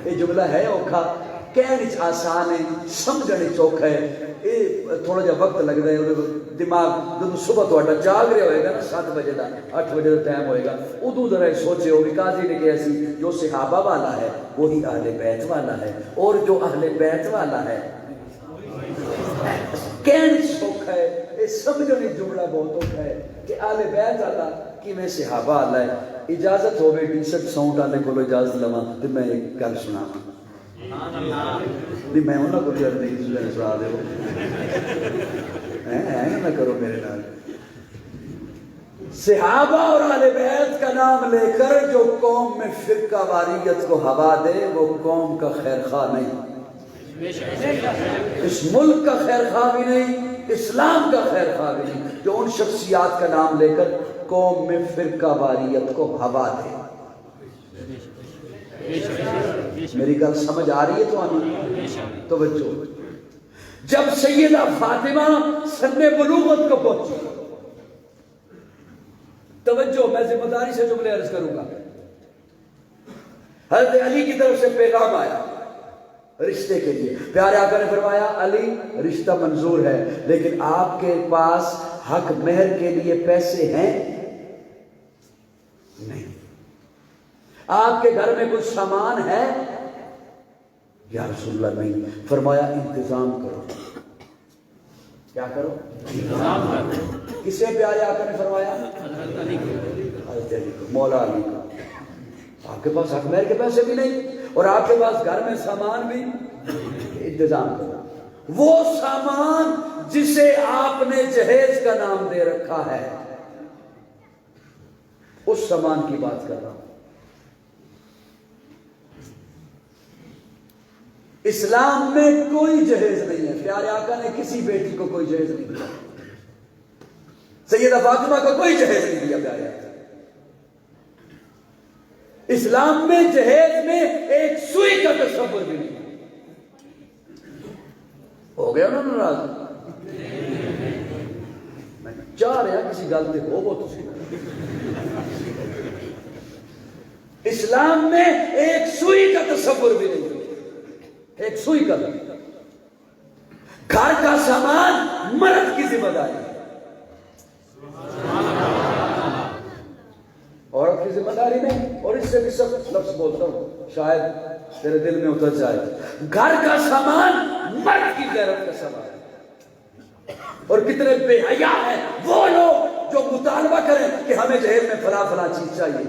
یہ جملہ ہے اوکھا، کہنے آسان ہے، سمجھنے چوکھا ہے، تھوڑا جا وقت لگتا ہے، دماغ جب صبح تھوڑا جاگ رہے ہوئے گا نا 7 بجے دا 8 بجے دا ٹائم ہوئے گا، ادو ذرا سوچے ہو کہ قاضی نے کہا سی جو صحابہ والا ہے وہی اہل بیت والا ہے، اور جو اہل بیت والا ہے کہنے سوکھا ہے، یہ سمجھنے جملہ بہت اوکھا ہے کہ اہل بیت والا کہ میں صحابہ والا ہے۔ اجازت ہوئے ڈیسنٹ ساؤنڈ آنے کو اجازت لواں تو میں ایک گل سنا نہیں، میں انہوں کو جب نہیں سنے سنا دے نہ کرو میرے نال۔ صحابہ اور اہل بیت کا نام لے کر جو قوم میں فرقہ واریت کو ہوا دے وہ قوم کا خیر خواہ نہیں، اس ملک کا خیر خواہ بھی نہیں، اسلام کا خیر خواہ بھی نہیں، جو ان شخصیات کا نام لے کر قوم میں فرقہ واریت کو ہوا دے۔ میری گل سمجھ آ رہی ہے تو آنی توجہ۔ جب سیدہ فاطمہ سن بلوغت کو پہنچی، توجہ میں ذمہ داری سے جملے عرض کروں گا، حضرت علی کی طرف سے پیغام آیا رشتے کے لیے، پیارے آقا نے فرمایا علی رشتہ منظور ہے لیکن آپ کے پاس حق مہر کے لیے پیسے ہیں نہیں، آپ کے گھر میں کچھ سامان ہے؟ یا رسول اللہ نہیں۔ فرمایا انتظام کرو۔ کیا کرو؟ انتظام کرو۔ کسے پیارے آقا نے فرمایا؟ حضرت علی کو، مولا علی کو۔ آپ کے پاس حق مہر کے پیسے بھی نہیں اور آپ کے پاس گھر میں سامان بھی، انتظام کرو۔ وہ سامان جسے آپ نے جہیز کا نام دے رکھا ہے اس سامان کی بات کر رہا ہوں۔ اسلام میں کوئی جہیز نہیں ہے، پیارے آقا نے کسی بیٹی کو کوئی جہیز نہیں دیا، سیدہ فاطمہ کو کوئی جہیز نہیں دیا پیارے آقا۔ اسلام میں جہیز میں ایک سوئی کا تصور بھی نہیں۔ ہو گیا نا ناراض؟ میں چاہ رہا کسی گل پہ ہو وہ تسی۔ اسلام میں ایک سوئی کا تصور بھی نہیں، ایک سوئی کا۔ گھر کا سامان مرد کی ذمہ داری ہے، عورت کی ذمہ داری نہیں۔ اور اس سے بھی سب لفظ بولتا ہوں شاید تیرے دل میں اتر جائے، گھر کا سامان مرد کی غیرت کا سامان ہے۔ اور کتنے بے حیا ہیں وہ لوگ جو مطالبہ کریں کہ ہمیں جہیز میں فلاں فلاں چیز چاہیے،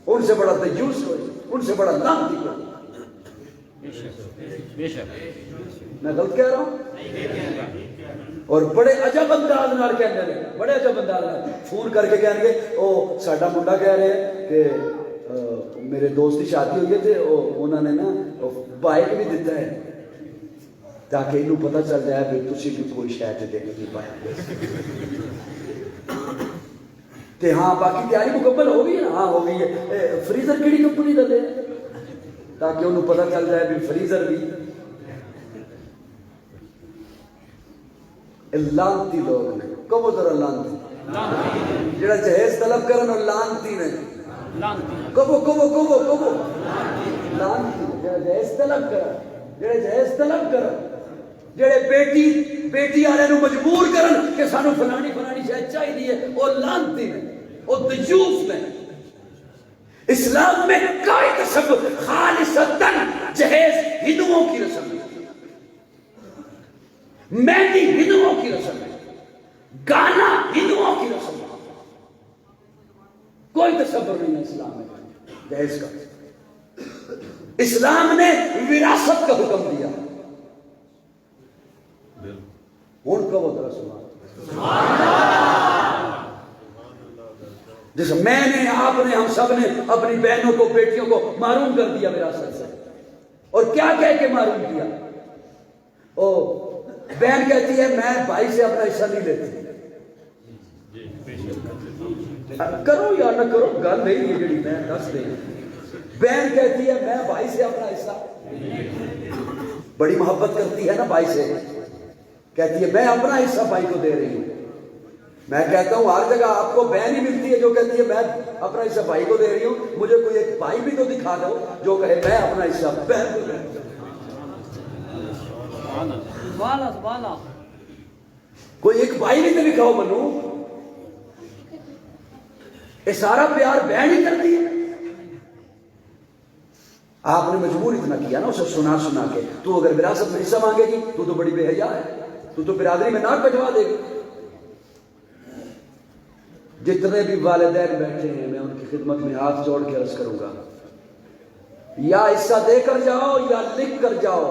ان سے بڑا دیوس کوئی، ان سے بڑا لعنتی کوئی۔ میں غلط کہہ رہا ہوں؟ اور بڑے عجب انداز نال کہندے ہیں، بڑے عجب انداز نال فون کر کے کہیں گے او ساڈا منڈا کہہ رہے ہیں کہ میرے دوست کی شادی ہوئی ہے تے انہوں نے نا بائک بھی دیتا ہے تاکہ انہوں پتہ چل جائے کہ تسی بھی کوئی شاید دیکھ نہیں پایا تے ہاں باقی تیاری مکمل ہو گئی ہے نا؟ ہاں ہو گئی ہے۔ فریزر کیڑی کمپنی دا دے تاکہ انہوں پتہ چل جائے بھی فریزر بھی۔ لانتی لوگ نے، کب ذرا لانتی جڑا جہیز طلب کرن اور لانتی نے، کبو لانتی جڑا جہیز طلب کرن، جڑے جہیز طلب کرن، جڑے بیٹی والے نو مجبور کرن کہ سانو فلانی شاید چاہیے، وہ لانتی نے، وہ دیوس نے۔ اسلام میں کوئی تصور، خالصتاً جہیز ہندوؤں کی رسم ہے، مہندی ہندوؤں کی رسم ہے، گانا ہندوؤں کی رسم ہے، کوئی تصور نہیں ہے اسلام میں جہیز کا۔ اسلام نے وراثت کا حکم دیا۔ ہوں کہو ذرا سبحان اللہ۔ جس میں نے، آپ نے، ہم سب نے اپنی بہنوں کو، بیٹیوں کو محروم کر دیا وراثت سے، اور کیا کہہ کے محروم کیا؟ بہن کہتی ہے میں بھائی سے اپنا حصہ نہیں لیتی، کرو یا نہ کرو گل نہیں ہے جڑی میں دس دیں۔ بہن کہتی ہے میں بھائی سے اپنا حصہ، بڑی محبت کرتی ہے نا بھائی سے، کہتی ہے میں اپنا حصہ بھائی کو دے رہی ہوں، میں کہتا ہوں ہر جگہ آپ کو بہن ہی ملتی ہے جو کہتی ہے میں اپنا حصہ بھائی کو دے رہی ہوں، مجھے کوئی ایک بھائی بھی تو دکھا دو جو کہے میں اپنا حصہ بہن کو دے رہی ہوں۔ کوئی ایک بھائی بھی تو دکھاؤ بنو، یہ سارا پیار بہن ہی کرتی ہے۔ آپ نے مجبور اتنا کیا نا اسے سنا سنا کے، تو اگر وراثت میں حصہ مانگے گی تو بڑی بے حیا ہے، تو برادری میں ناک کٹوا دے گی۔ جتنے بھی والدین بیٹھے ہیں میں ان کی خدمت میں ہاتھ جوڑ کے عرض کروں گا، یا حصہ دے کر جاؤ یا لکھ کر جاؤ،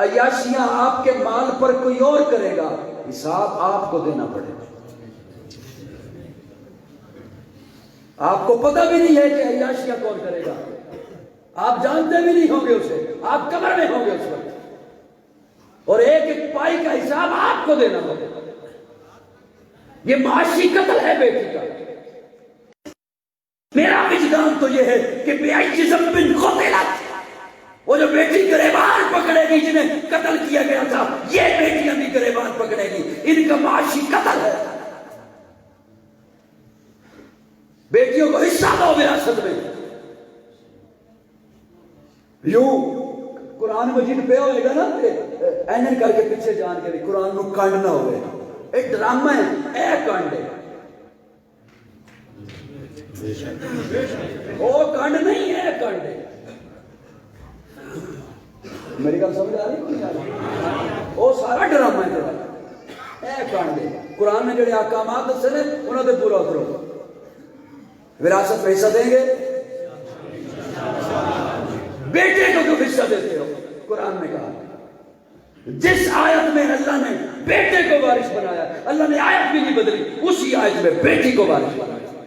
عیاشیاں آپ کے مال پر کوئی اور کرے گا، حساب آپ کو دینا پڑے گا۔ آپ کو پتہ بھی نہیں ہے کہ عیاشیاں کون کرے گا، آپ جانتے بھی نہیں ہوں گے اسے، آپ قبر میں ہوں گے اس وقت، اور ایک ایک پائی کا حساب آپ کو دینا پڑے گا۔ یہ معاشی قتل ہے بیٹی کا۔ میرا وجدان تو یہ ہے کہ بِأَيِّ ذَنبٍ قُتِلَتْ، وہ جو بیٹی گریبان پکڑے گی جنہیں قتل کیا گیا تھا، یہ بیٹیاں بھی گریبان پکڑے گی، ان کا معاشی قتل ہے۔ بیٹیوں کو حصہ دو وراثت میں۔ یوں قرآن مجید پہ ہوئے گا نا اینن کر کے پیچھے جان کے بھی قرآن میں کانڈ نہ ہوئے، ایک ڈرامہ ہے، اے کانڈ ہے، وہ کانڈ نہیں ہے، کانڈ ہے۔ میری گل سمجھ آ رہی ہے؟ وہ سارا ڈرامہ ہے تیرا، اے کانڈ ہے۔ قرآن نے جڑے احکامات دسے نے انہوں نے پورا کرو۔ وراثت میں حصہ دیں گے، بیٹے کو کیوں حصہ دیتے ہو؟ قرآن نے کہا جس آیت میں اللہ نے بیٹے کو وارث بنایا، اللہ نے آیت بھی نہیں بدلی، اسی آیت میں بیٹی کو وارث بنایا۔